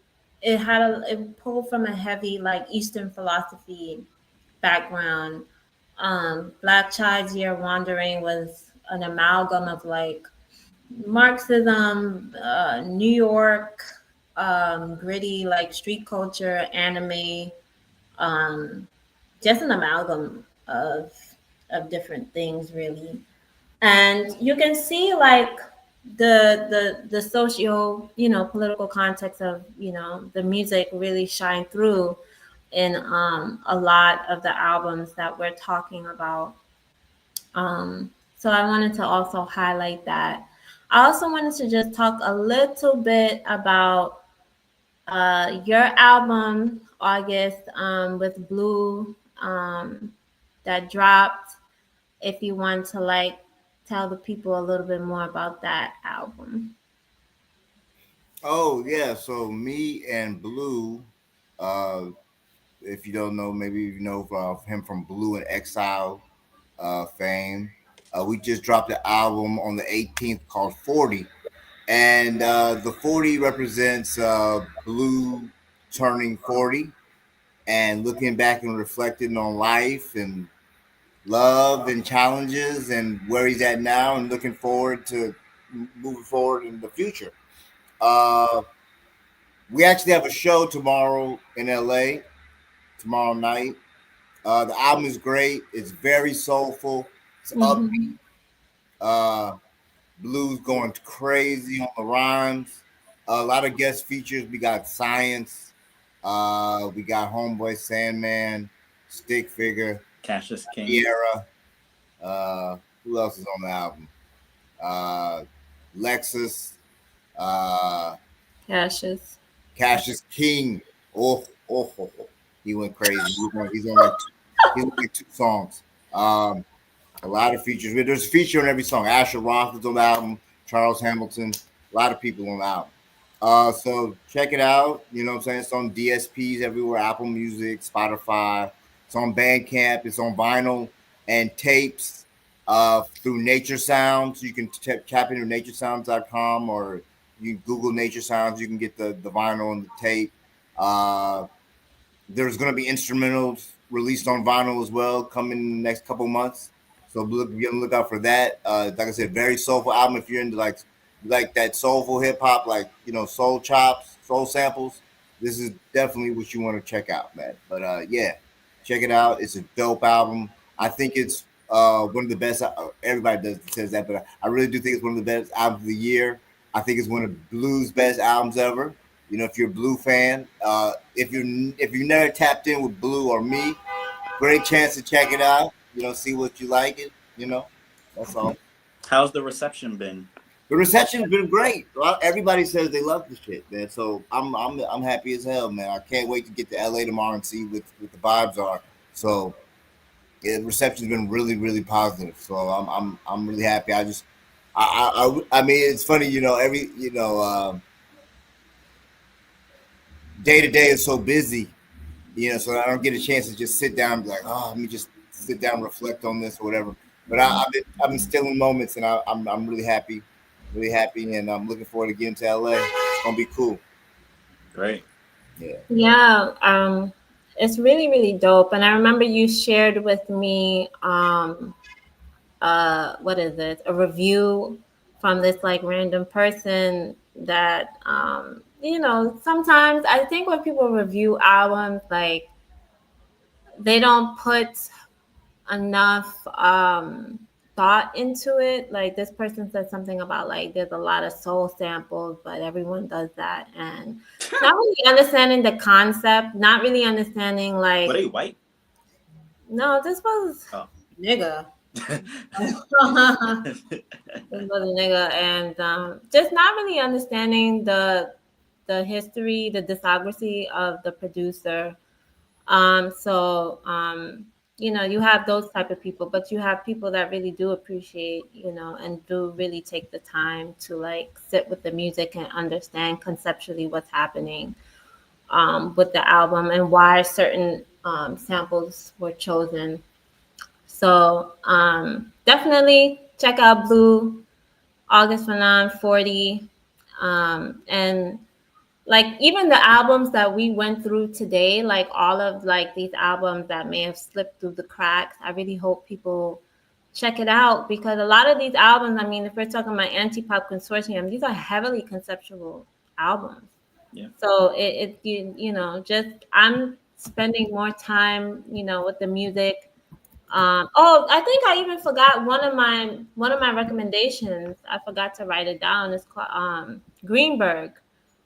it pulled from a heavy like Eastern philosophy background. Black Child's Year Wandering was an amalgam of like Marxism, New York, gritty like street culture, anime, um, just an amalgam of different things really. And you can see like the socio political context of the music really shine through in a lot of the albums that we're talking about. So I wanted to also highlight that. I also wanted to just talk a little bit about your album, August, with Blue, that dropped. If you want to like tell the people a little bit more about that album. Oh yeah, so me and Blue, uh, if you don't know, maybe you know him from Blue and Exile fame. We just dropped an album on the 18th called 40, and the 40 represents Blue turning 40 and looking back and reflecting on life and love and challenges and where he's at now and looking forward to moving forward in the future. Uh, we actually have a show tomorrow in LA tomorrow night. The album is great. It's very soulful. It's upbeat. Mm-hmm. Uh, Blues going crazy on the rhymes. A lot of guest features. We got Science. We got Homeboy Sandman, Stick Figure, Cassius King, Sierra. Who else is on the album? Uh, Lexus. Uh, Cassius. Cassius King. Oh, oh, oh, oh. He went crazy. He's on like two songs. Um, a lot of features. There's a feature on every song. Asher Roth is on the album. Charles Hamilton. A lot of people on the album. So check it out. You know what I'm saying? It's on DSPs everywhere. Apple Music, Spotify. It's on Bandcamp. It's on vinyl and tapes through Nature Sounds. You can tap into naturesounds.com or you Google Nature Sounds. You can get the vinyl and the tape. Uh, there's going to be instrumentals released on vinyl as well coming in the next couple months. So be on the lookout for that. Like I said, very soulful album. If you're into like that soulful hip hop, like soul chops, soul samples, this is definitely what you want to check out, man. But yeah, check it out. It's a dope album. I think it's one of the best. Everybody says that, but I really do think it's one of the best albums of the year. I think it's one of Blue's best albums ever. If you're a Blue fan, if you never tapped in with Blue or me, great chance to check it out. See what you like it. That's all. How's the reception been? The reception's been great. Well, everybody says they love the shit, man. So I'm happy as hell, man. I can't wait to get to LA tomorrow and see what the vibes are. So yeah, the reception's been really really positive. So I'm really happy. I mean it's funny, every day to day is so busy, so I don't get a chance to just sit down and be like, oh, let me just sit down and reflect on this or whatever. But I've been still in moments, and I'm really happy, and I'm looking forward to getting to LA. It's gonna be cool. Great. Yeah. Yeah, it's really, really dope. And I remember you shared with me, what is it? A review from this like random person that, sometimes I think when people review albums, like they don't put enough thought into it. Like this person said something about like there's a lot of soul samples, but everyone does that, and not really understanding the concept, not really understanding like Were they white? no, this was Oh. nigga. This was a nigga, and just not really understanding the history, the discography of the producer. So you have those type of people, but you have people that really do appreciate, and do really take the time to like sit with the music and understand conceptually what's happening with the album and why certain samples were chosen. So definitely check out Blue, August Fanon 40. And like even the albums that we went through today, like all of like these albums that may have slipped through the cracks, I really hope people check it out, because a lot of these albums, I mean, if we're talking about Anti-Pop Consortium, these are heavily conceptual albums. Yeah. So just I'm spending more time, with the music. Oh, I think I even forgot one of my recommendations. I forgot to write it down. It's called Greenberg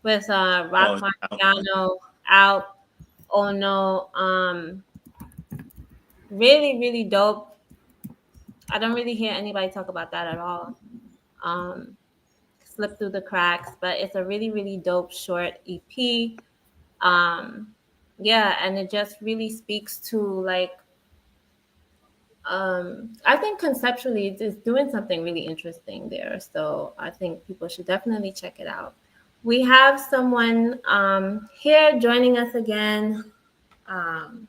with Rock Oh, Marciano, Out. Oh no, really really dope. I don't really hear anybody talk about that at all. Um, Slip through the cracks, but it's a really really dope short EP. Um, yeah, and it just really speaks to like I think conceptually it's doing something really interesting there. So I think people should definitely check it out. We have someone here joining us again, um,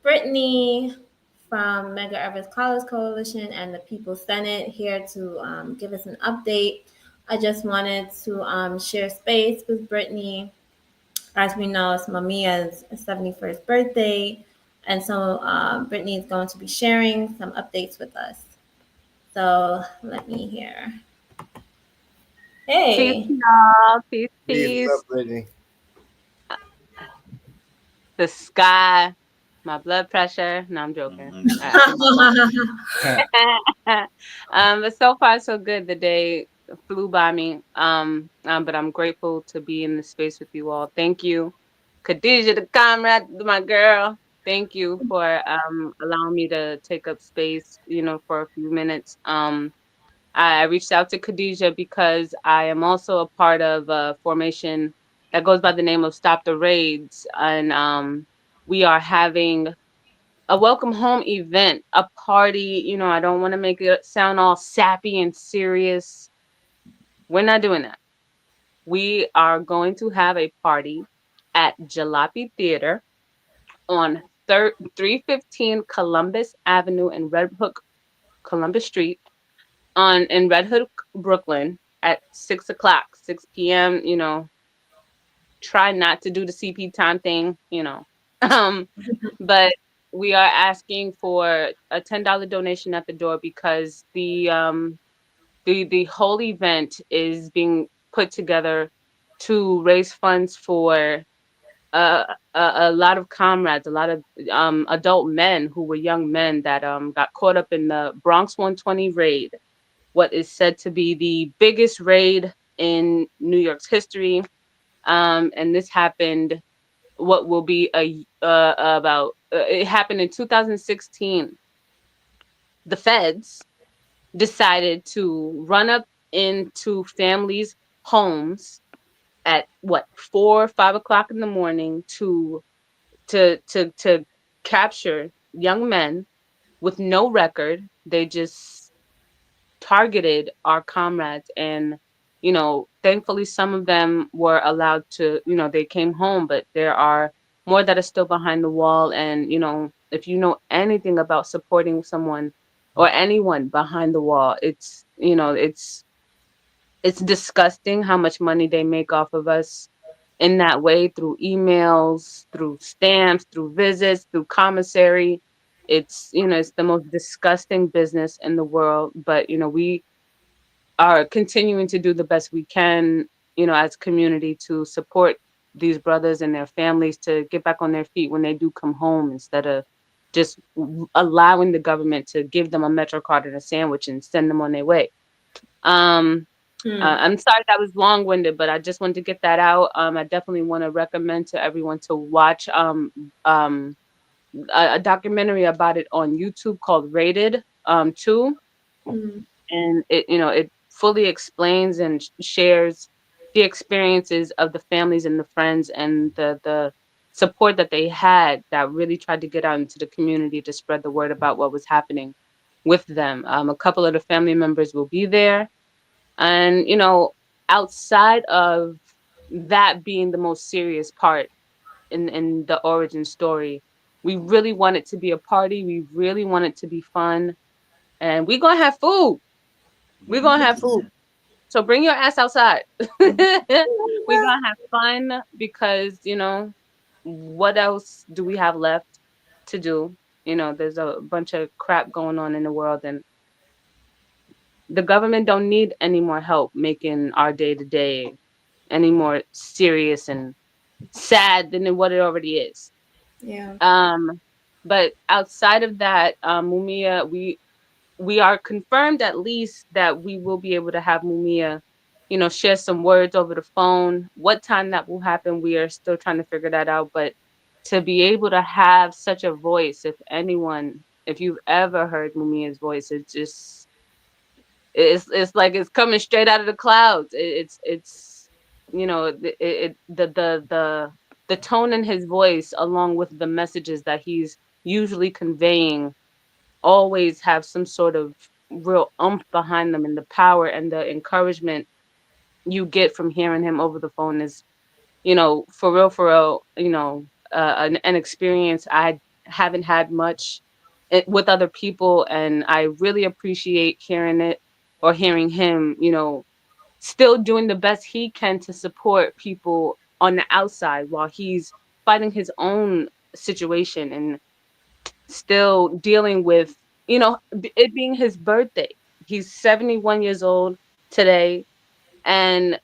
Brittany from Mega Everest College Coalition and the People's Senate here to give us an update. I just wanted to share space with Brittany. As we know, it's Mamiya's 71st birthday. And so Brittany is going to be sharing some updates with us. So let me hear. Peace, Hey. y'all. Peace, Peace. What's peace. up, Brittany? The sky, my blood pressure. No, I'm joking. But so far so good. The day flew by me. But I'm grateful to be in the space with you all. Thank you, Khadija, the comrade, my girl. Thank you for allowing me to take up space, for a few minutes. I reached out to Khadija because I am also a part of a formation that goes by the name of Stop the Raids, and we are having a welcome home event, a party. I don't want to make it sound all sappy and serious. We're not doing that. We are going to have a party at Jalopy Theater on 315 Columbus Avenue in Red Hook, Columbus Street, in Red Hook, Brooklyn, at 6 o'clock, 6 p.m. Try not to do the CP time thing. Um, but we are asking for a $10 donation at the door because the whole event is being put together to raise funds for uh, a lot of comrades, a lot of adult men who were young men that got caught up in the Bronx 120 raid, what is said to be the biggest raid in New York's history. And this happened, what will be about it happened in 2016. The feds decided to run up into families' homes at what, 4 or 5 o'clock in the morning to capture young men with no record. They just targeted our comrades, and thankfully some of them were allowed to, they came home, but there are more that are still behind the wall. And if you know anything about supporting someone or anyone behind the wall, it's disgusting how much money they make off of us in that way, through emails, through stamps, through visits, through commissary. It's the most disgusting business in the world. But we are continuing to do the best we can, as a community, to support these brothers and their families to get back on their feet when they do come home, instead of just allowing the government to give them a Metro card and a sandwich and send them on their way. Um, I'm sorry that was long-winded, but I just wanted to get that out. I definitely want to recommend to everyone to watch a documentary about it on YouTube called Rated 2, and it fully explains and shares the experiences of the families and the friends and the support that they had, that really tried to get out into the community to spread the word about what was happening with them. A couple of the family members will be there, and outside of that being the most serious part in the origin story, we really want it to be a party. We really want it to be fun, and we're gonna have food. We're gonna have food. So bring your ass outside. We're gonna have fun because what else do we have left to do? There's a bunch of crap going on in the world, and the government don't need any more help making our day to day any more serious and sad than what it already is. Yeah. But outside of that, Mumia, we are confirmed at least that we will be able to have Mumia, share some words over the phone. What time that will happen, we are still trying to figure that out. But to be able to have such a voice, if you've ever heard Mumia's voice, it's like it's coming straight out of the clouds. It's the tone in his voice, along with the messages that he's usually conveying, always have some sort of real oomph behind them, and the power and the encouragement you get from hearing him over the phone is, for real, an experience I haven't had much with other people, and I really appreciate hearing it, or hearing him, still doing the best he can to support people on the outside while he's fighting his own situation, and still dealing with, it being his birthday. He's 71 years old today, and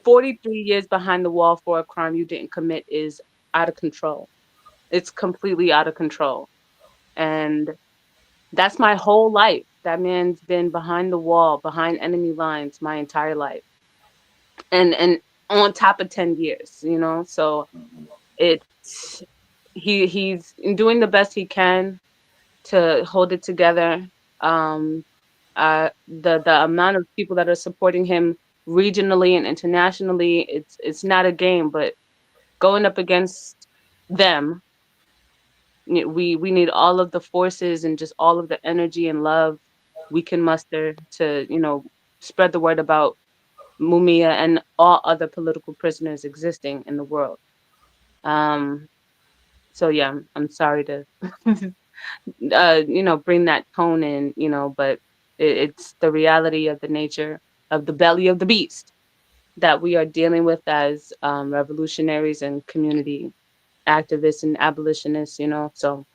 43 years behind the wall for a crime you didn't commit is out of control. It's completely out of control. And that's my whole life. That man's been behind the wall, behind enemy lines my entire life. And on top of 10 years, So it's he's doing the best he can to hold it together. Um, the amount of people that are supporting him regionally and internationally, it's not a game. But going up against them, We need all of the forces and just all of the energy and love we can muster to, spread the word about Mumia and all other political prisoners existing in the world. Um, so yeah, I'm sorry to bring that tone in, but it's the reality of the nature of the belly of the beast that we are dealing with as revolutionaries and community activists and abolitionists, so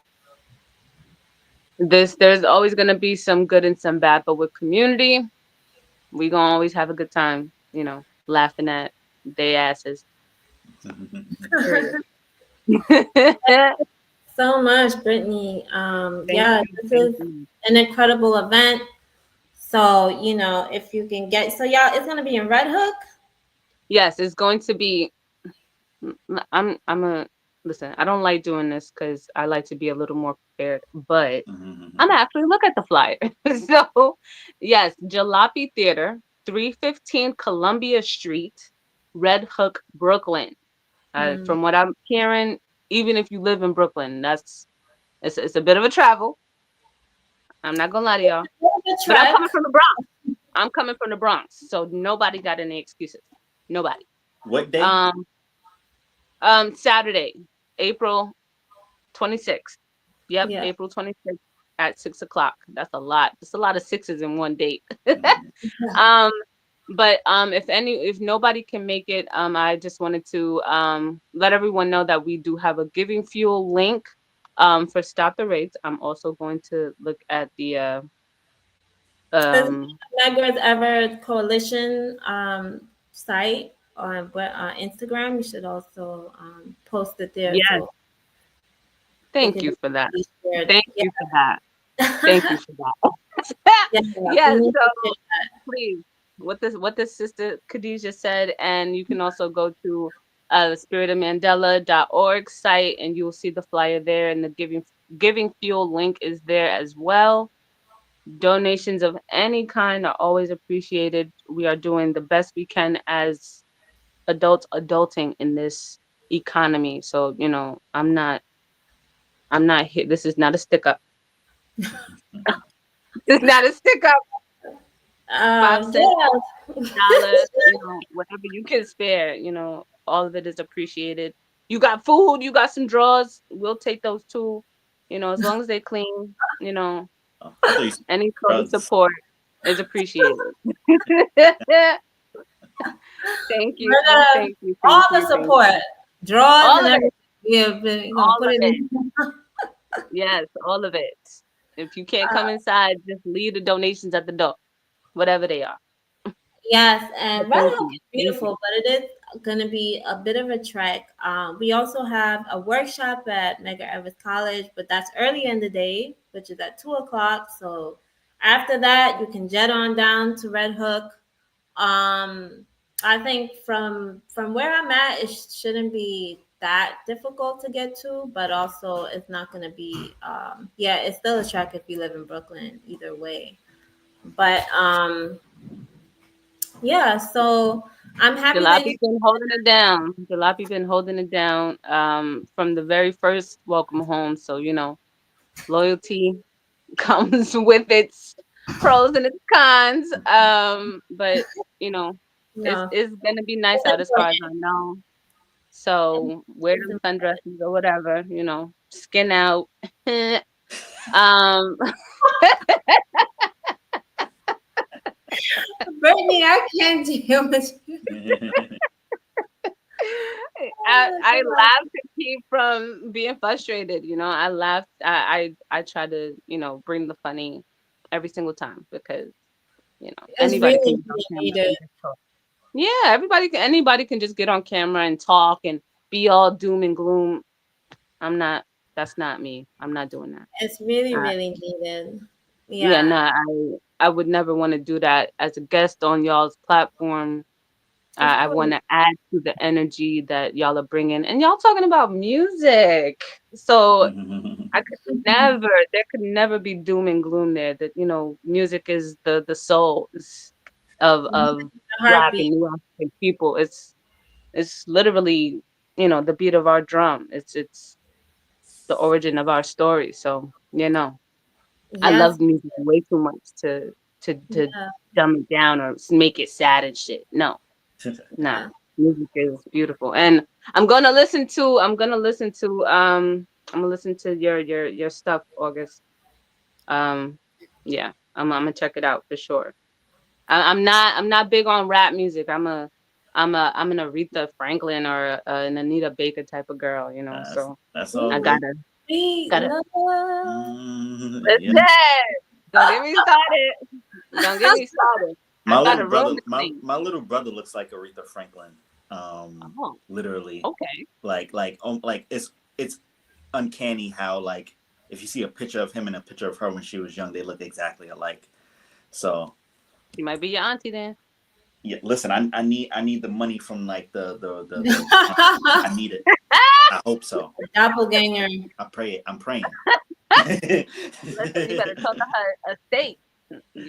there's always going to be some good and some bad, but with community we gonna always have a good time, laughing at they asses. Period. Thank So much, Brittany. you. Yeah, this Thank is you. an incredible event. So, if you can so y'all, it's gonna be in Red Hook. Yes, it's going to be. I'm a listen. I don't like doing this because I like to be a little more prepared, but I'm actually look at the flyer. So, yes, Jalopy Theater, 315 Columbia Street, Red Hook, Brooklyn. Mm. From what I'm hearing, even if you live in Brooklyn, it's a bit of a travel. I'm not gonna lie to y'all, The but I'm trek. coming from the Bronx. I'm coming from the Bronx, so nobody got any excuses. Nobody. What day? Um, Saturday, April 26th. Yep, Yeah. April 26th at 6 o'clock. That's a lot. That's a lot of sixes in one date. um, but if nobody can make it, I just wanted to let everyone know that we do have a Giving Fuel link for Stop the Rates. I'm also going to look at the Is um Mega's Ever Coalition site on Instagram? You should also post it there yes, so it thank can you for that. be shared. Thank Yeah. you for that. Thank you for that. Yeah, we Yes, need to so share that. please, what this sister Khadijah said, and you can also go to spiritofmandela.org site and you'll see the flyer there, and the giving fuel link is there as well. Donations of any kind are always appreciated. We are doing the best we can as adults adulting in this economy. So, I'm not here. This is not a stick up. It's not a stick up. 5 cents, Yeah. $1, whatever you can spare, all of it is appreciated. You got food, you got some drawers, we'll take those too. As long as they clean, Oh, I thought you said any sort of drugs. support is appreciated. Thank you. But, Thank you. all Thank the you. Thank support, you. draws All and of it. everything. We're gonna All put of it it. in. Yes, all of it. If you can't come inside, just leave the donations at the door, whatever they are. Yes, But and Red thank Hook you. is Thank you. beautiful, but it is going to be a bit of a trek. We also have a workshop at Medgar Evers College, but that's early in the day, which is at 2 o'clock. So after that, you can jet on down to Red Hook. Um, I think from where I'm at, it shouldn't be that difficult to get to, but also it's not going to be. Yeah, it's still a trek if you live in Brooklyn. Either way, but yeah, so I'm happy that you. Jalopy been holding it down. Jalopy been holding it down from the very first welcome home. So, loyalty comes with its pros and its cons. But you know, it's No, it's gonna be nice it's out as far as important. I know. So wear It's them important. sundresses or whatever, skin out. um Brittany, I can't deal with you. Oh I my laugh to keep from being frustrated. I laugh. I try to bring the funny every single time because it's anybody can really get on camera needed. and just talk. Yeah, anybody can just get on camera and talk and be all doom and gloom. I'm not. That's not me. I'm not doing that. It's really, Uh, really needed. yeah, Yeah, no, I would never want to do that as a guest on y'all's platform. of I course. want to add to the energy that y'all are bringing, and y'all talking about music. So there could never be doom and gloom there. That music is the souls of The Black and heartbeat. New African people. It's literally the beat of our drum. It's the origin of our story. So, I Yes. love music way too much to Yeah. dumb it down or make it sad and shit. No, nah. Yeah. Music is beautiful. And I'm gonna listen to your stuff, August. Um yeah, I'm gonna check it out for sure. I'm not big on rap music. I'm an Aretha Franklin or an Anita Baker type of girl, that's so that's all I Ooh, good. sweet gotta love. Yeah. listen. Don't get me started. Don't get me started. I My got little a room brother, to my, clean. my little brother looks like Aretha Franklin. Oh, Literally, okay. like it's uncanny how like if you see a picture of him and a picture of her when she was young, they look exactly alike. So She might be your auntie then. yeah, listen, I need the money from like the I need it. I hope so. Doppelganger. I'm praying. Listen, you better talk to her estate.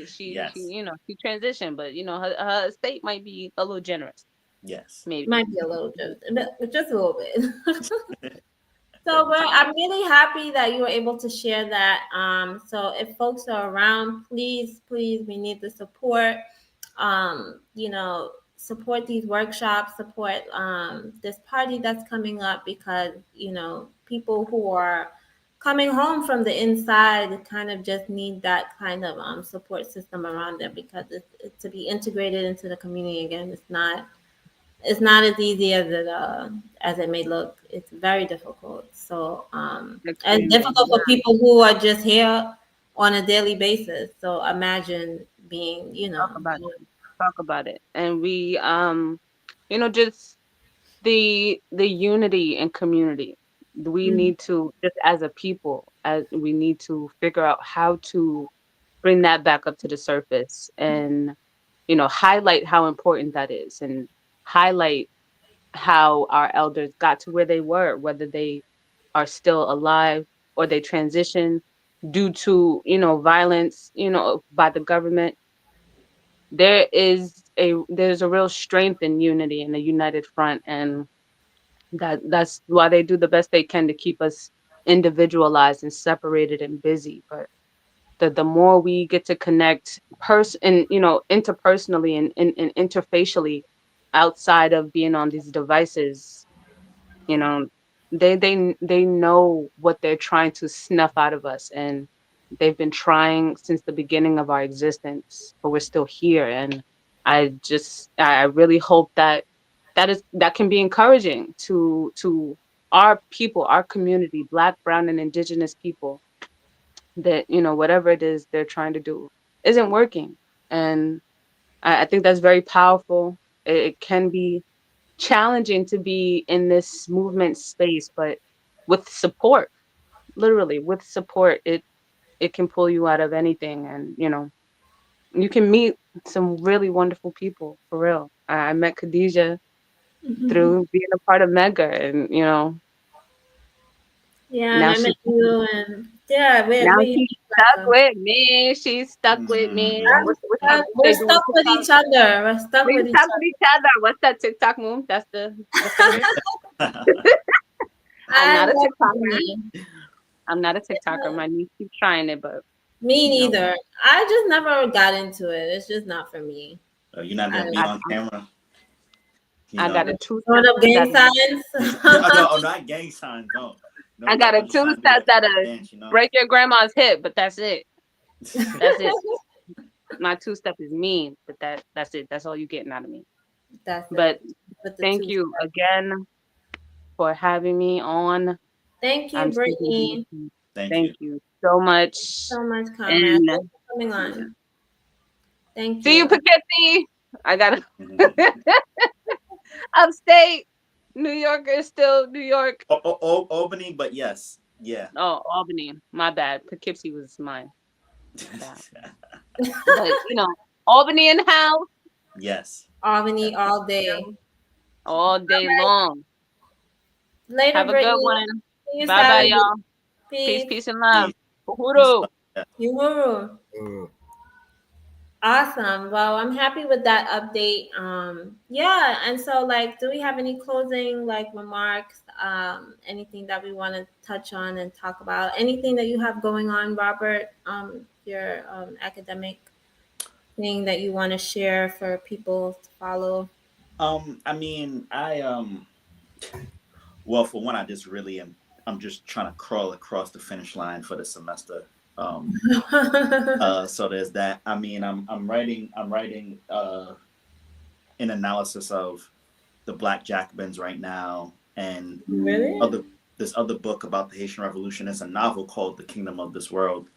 She Yes, she transitioned, but her estate might be a little generous, yes. maybe. Might be a little just a little bit. So, well, I'm really happy that you were able to share that. So if folks are around, please, we need the support. Support these workshops, support this party that's coming up because people who are coming home from the inside kind of just need that kind of support system around them because to be integrated into the community again, it's not as easy as it may look. It's very difficult. So it's Extremely. difficult for people who are just here on a daily basis. So imagine being, Talk about it. Talk about it. And we just the unity and community. We Mhm. need to, just as a people, as we need to figure out how to bring that back up to the surface and highlight how important that is, and highlight how our elders got to where they were, whether they are still alive or they transition due to violence by the government. There's a real strength in unity and a united front, and that's why they do the best they can to keep us individualized and separated and busy. But the more we get to connect interpersonally and interfacially outside of being on these devices, you know they know what they're trying to snuff out of us, and they've been trying since the beginning of our existence, but we're still here. And I really hope that can be encouraging to our people, our community, Black, brown, and indigenous people, that whatever it is they're trying to do isn't working. And I think that's very powerful. It can be challenging to be in this movement space, but with support, literally with support, it can pull you out of anything. And you can meet some really wonderful people, for real. I met Khadijah through being a part of Mega, and Yeah, and now I met you, and yeah, now we she's like stuck with me. She's stuck with me. What's we're they doing stuck with TikTok? each other. We're stuck We with each stuck with each other. What's that TikTok move? That's the finger. other. I'm I not a love TikToker. me. I'm not a TikToker. My niece keeps trying it, but Me no. neither. I just never got into it. It's just not for me. Oh, you're not I gonna be I, on camera, you I know. got a two throwing step. up gang Oh, no, signs. oh, not gang signs. No, no. I got a I'm just two trying to do step that that'll dance, you know. break your grandma's hip, but that's it. That's it. My two step is mean, but that's it. That's all you getting out of me. That's But it. With the thank two you steps. again for having me on. Thank you, I'm super Brittany. grateful. Thank Thank you. you so much. So much, Comrade. And Thanks for coming yeah. on. Thank See you, you. Poughkeepsie. I gotta upstate. New York is still New York. Albany, but yes, yeah. Oh, Albany. My bad. Poughkeepsie was mine. My bad. But Albany in the house Yes. Albany all day. all day long. Later, Have a good Brittany. one. See you Bye bye, Saturday. y'all. Peace, Peace. peace, and love. Peace. Peace. Uhuru. Uhuru. Uh, Awesome. Well, I'm happy with that update. Yeah, and so like, do we have any closing like remarks? Anything that we want to touch on and talk about? Anything that you have going on, Robert? Your academic thing that you want to share for people to follow? I mean, well, for one, I just really am. I'm just trying to crawl across the finish line for the semester. Um, so there's that. I mean, I'm writing an analysis of the Black Jacobins right now, and Really? other this other book about the Haitian Revolution is a novel called The Kingdom of This World.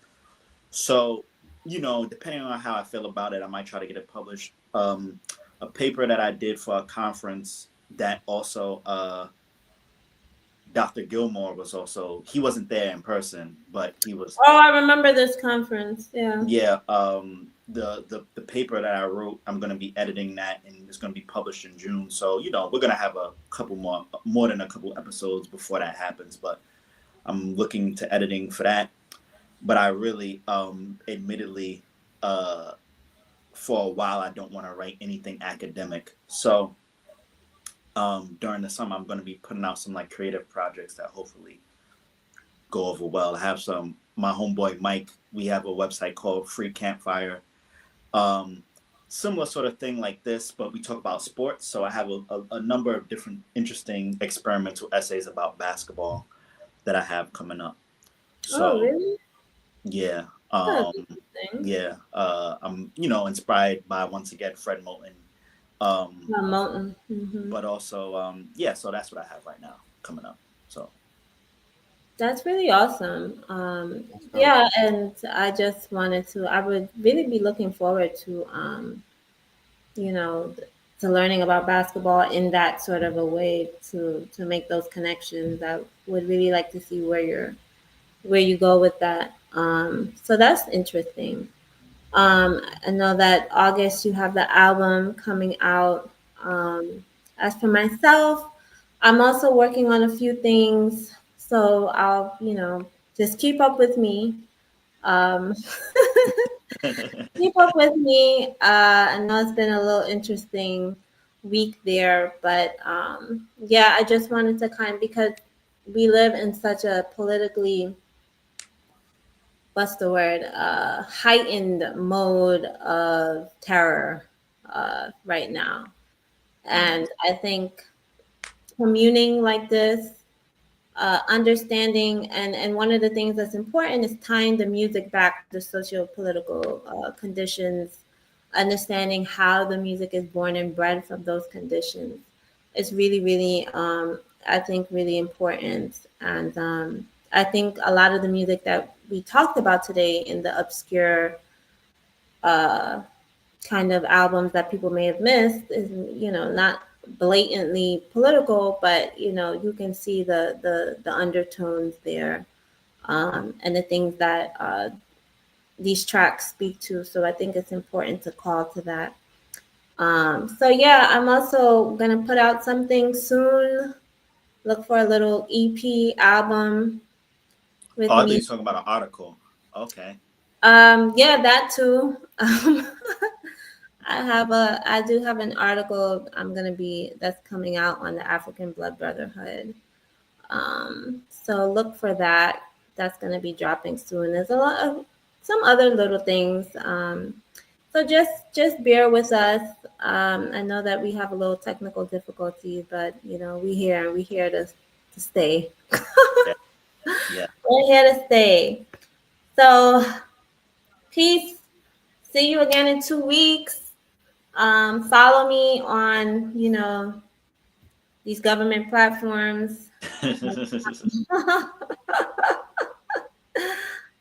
So, depending on how I feel about it, I might try to get it published. A paper that I did for a conference that also Dr. Gilmore was also, he wasn't there in person, but he was. Oh, I remember this conference. Yeah. Yeah. The paper that I wrote, I'm going to be editing that, and it's going to be published in June. So we're going to have a couple more than a couple episodes before that happens, but I'm looking to editing for that. But I really, admittedly, for a while, I don't want to write anything academic. So during the summer, I'm going to be putting out some like creative projects that hopefully go over well. I have my homeboy Mike, we have a website called Free Campfire. Um, Similar sort of thing like this, but we talk about sports. So I have a number of different interesting experimental essays about basketball that I have coming up. Oh, So really? yeah, That's interesting. yeah, I'm inspired by once again Fred Moulton, Mountain. Hmm. but also yeah. So that's what I have right now coming up. So That's really awesome. That's dope. Yeah, and I just wanted to, I would really be looking forward to, you know, to learning about basketball in that sort of a way to make those connections. I would really like to see where you go with that. So that's interesting. I know that August you have the album coming out. As for myself, I'm also working on a few things, so I'll, just keep up with me. Um, keep up with me. I know it's been a little interesting week there, but yeah, I just wanted to because we live in such a politically, what's the word, heightened mode of terror right now. And I think communing like this, understanding, and one of the things that's important is tying the music back to the socio-political conditions, understanding how the music is born and bred from those conditions. It's really, really, I think, really important. And I think a lot of the music that we talked about today in the obscure uh, kind of albums that people may have missed is, not blatantly political, but you can see the undertones there, and the things that these tracks speak to. So I think it's important to call to that. So yeah, I'm also gonna put out something soon. Look for a little EP album with oh, I thought you me. were talking about an article. Okay. Yeah, that too. I do have an article that's coming out on the African Blood Brotherhood. So look for that. That's gonna be dropping soon. There's a lot of some other little things. So just bear with us. I know that we have a little technical difficulty, but we're here to stay. Yeah. Yeah. We're here to stay. So peace. See you again in 2 weeks. Follow me on, these government platforms.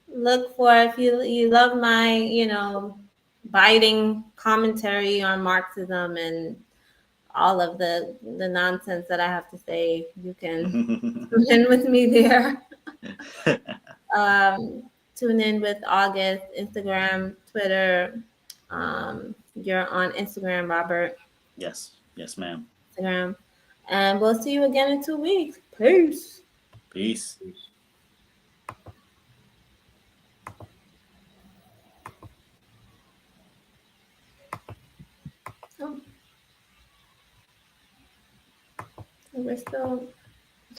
Look for, if you love my, biting commentary on Marxism and all of the nonsense that I have to say, you can tune in with me there. Tune in with August, Instagram, Twitter. You're on Instagram, Robert. Yes. Yes, ma'am. Instagram. And we'll see you again in 2 weeks. Peace. Peace. we're still